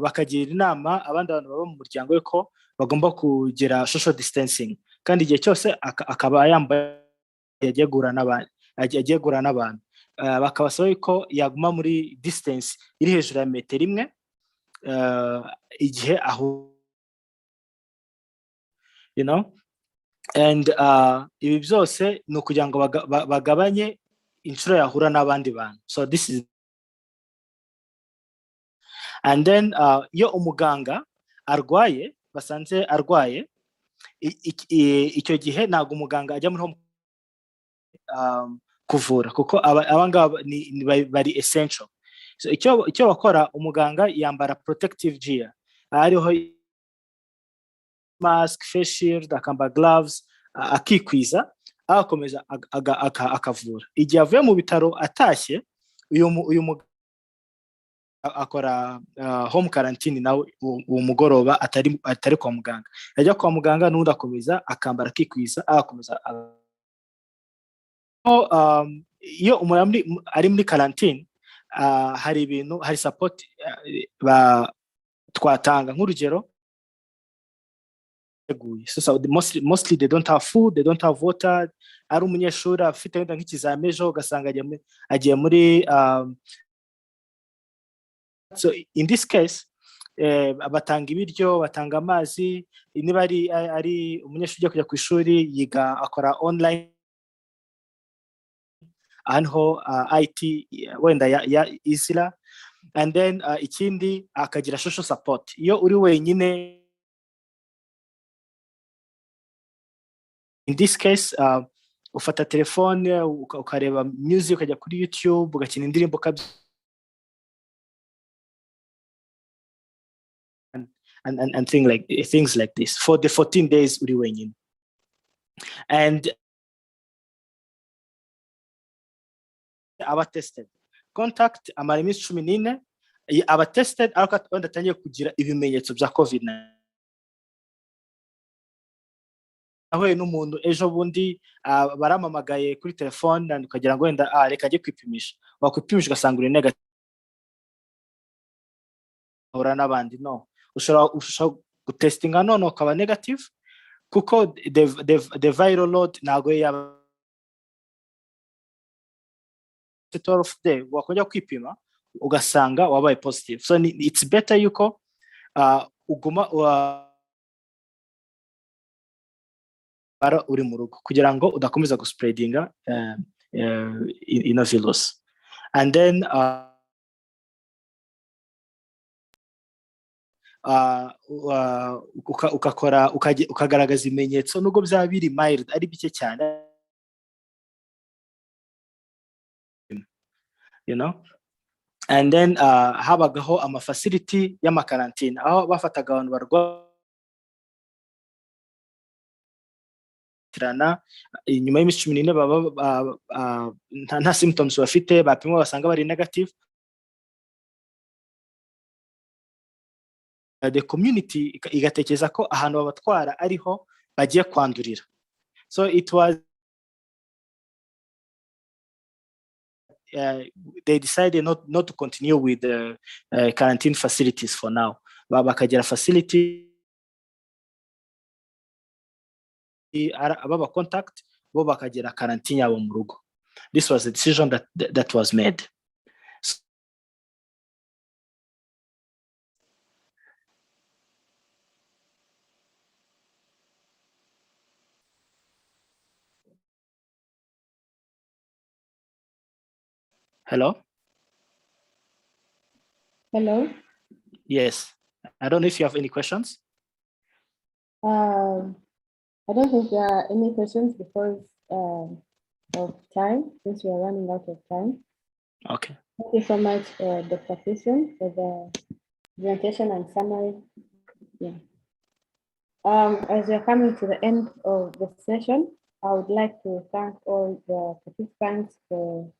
bakagira inama abandi bantu baba mu muryango we ko bagomba kugira social distancing, kandi igihe cyose akaba yambaye agiye guhura n'abantu. Bakabasaba ko yaguma muri distance iri hejuru ya metero 1 igihe aho, you know, and ibi byose ni ukugira ngo bagabanye inshuro yahura n'abandi bantu. So this is, and then iyo umuganga arwaye, basanze arwaye, icyo gihe ntago umuganga ajya muri home kuvura kuko abangaba bari essential. So icyo bakora, umuganga yambara protective gear, ariho mask, face shield, akamba gloves, akikwiza, agakomeza akavura. Igihe avuye mu bitaro atashye, uyu akora home quarantine nawe uwo mugoroba atari kwa muganga. Yajya kwa muganga n'undi akomeza akambara akikwiza, agakomeza. Iyo umuntu ari muri quarantine, hari ibintu, hari support twatanga. Nk'urugero, so mostly they don't have food, they don't have water. Ari umunyeshuri afite wenda nk'ikizame ejo ugasanga agiye muri so in this case batanga ibiryo, batanga amazi. Niba ari umunyeshuri ugiye kujya ku ishuri yiga akora online, ahanho IT wenda ya izira, and then ikindi akagira social support. Iyo uri wenyine, in this case ufata telefone ukareba music, ukajya kuri YouTube ugakina indirimbo and things like this for the 14 days uri wenyine. And aba tested contact amara iminsi 14 aba tested ariko wenda atangiye kugira ibimenyetso bya COVID-19 ahuye n'umuntu ejo bundi baramamagaye kuri telefone ukagira ngo wenda reka ajye kwipimisha wakwipimisha ugasanga uri negative ahura n'abandi no ushobora gutestinga none ukaba negative kuko the viral load ntago yaba 12th day wakongera kwipima ugasanga wabaye positive, so it's better yuko uguma uri mu rugo kugira ngo udakomeza guspreadinga ino virus. And then ukagaragaza ibimenyetso nubwo byaba biri mild ari bike cyane, you know. And then habagaho ama facility y'amakarantine aho bafataga abantu barwaye inyuma y'iminsi 14 baba nta symptoms bafite, bapimwa basanga bari negative. The community igatekereza ko ahantu babatwara ariho bagiye kwandurira, so it was they decided not to continue with the quarantine facilities for now. Bakagera facility ababa contact bo bakagera quarantine yabo mu rugo. This was a decision that was made. Hello? Hello? Yes. I don't know if you have any questions. I don't think there are any questions because of time, since we are running out of time. Okay. Thank you so much, Dr. Christian, for the presentation and summary. Yeah. As we are coming to the end of the session, I would like to thank all the participants for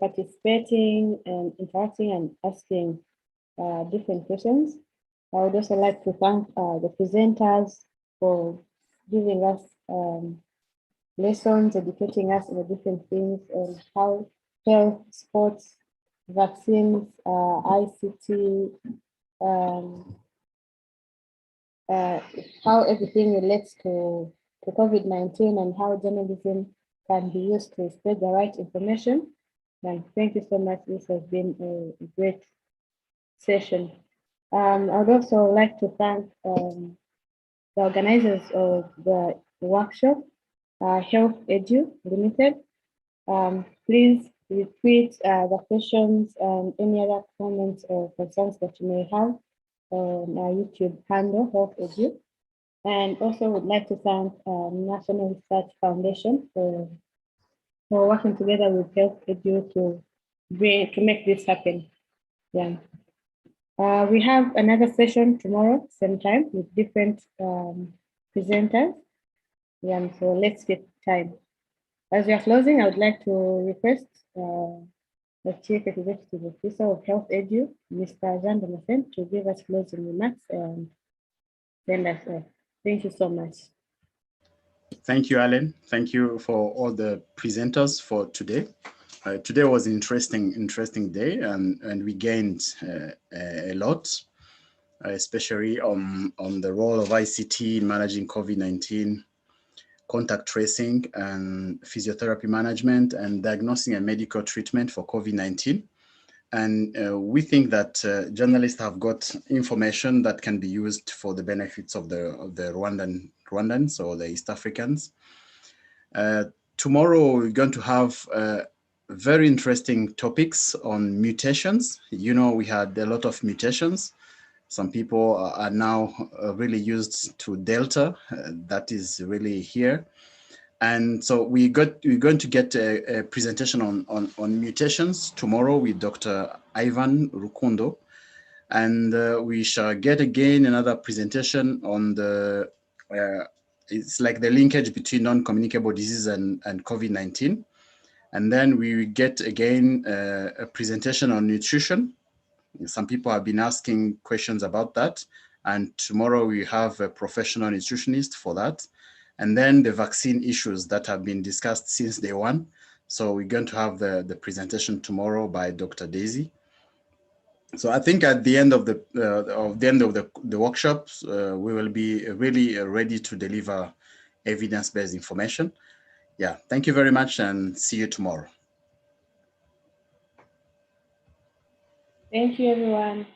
participating and interacting and asking different questions. I would also like to thank the presenters for giving us lessons, educating us on the different things on how health, sports, vaccines, ICT, how everything relates to COVID-19 and how journalism can be used to spread the right information. And thank you so much. This has been a great session. I would also like to thank the organizers of the workshop, Health-Edu Limited. Please repeat the questions and any other comments or concerns that you may have on our YouTube handle, Health-Edu. And also would like to thank National Research Foundation for working together with Health-Edu to make this happen. Yeah. We have another session tomorrow, same time, with different presenters. Yeah, so let's get time. As we are closing, I would like to request the Chief Executive Officer of Health-Edu, Mr. Jean Damascene, to give us closing remarks and send us off. Thank you so much. Thank you, Alan. Thank you for all the presenters for today. Today was an interesting day, and we gained a lot, especially on the role of ICT in managing COVID-19, contact tracing, and physiotherapy management, and diagnosing and medical treatment for COVID-19. And we think that journalists have got information that can be used for the benefits of the Rwandans or the East Africans. Tomorrow we're going to have very interesting topics on mutations. You know, we had a lot of mutations. Some people are now really used to Delta. That is really here. And so we're going to get a presentation on mutations tomorrow with Dr. Ivan Rukundo. And we shall get again another presentation on the, it's like the linkage between non-communicable disease and COVID-19. And then we get again a presentation on nutrition. Some people have been asking questions about that. And tomorrow we have a professional nutritionist for that. And then the vaccine issues that have been discussed since day one. So we're going to have the presentation tomorrow by Dr. Daisy. So I think at the end of the workshops, we will be really ready to deliver evidence-based information. Yeah, thank you very much and see you tomorrow. Thank you, everyone.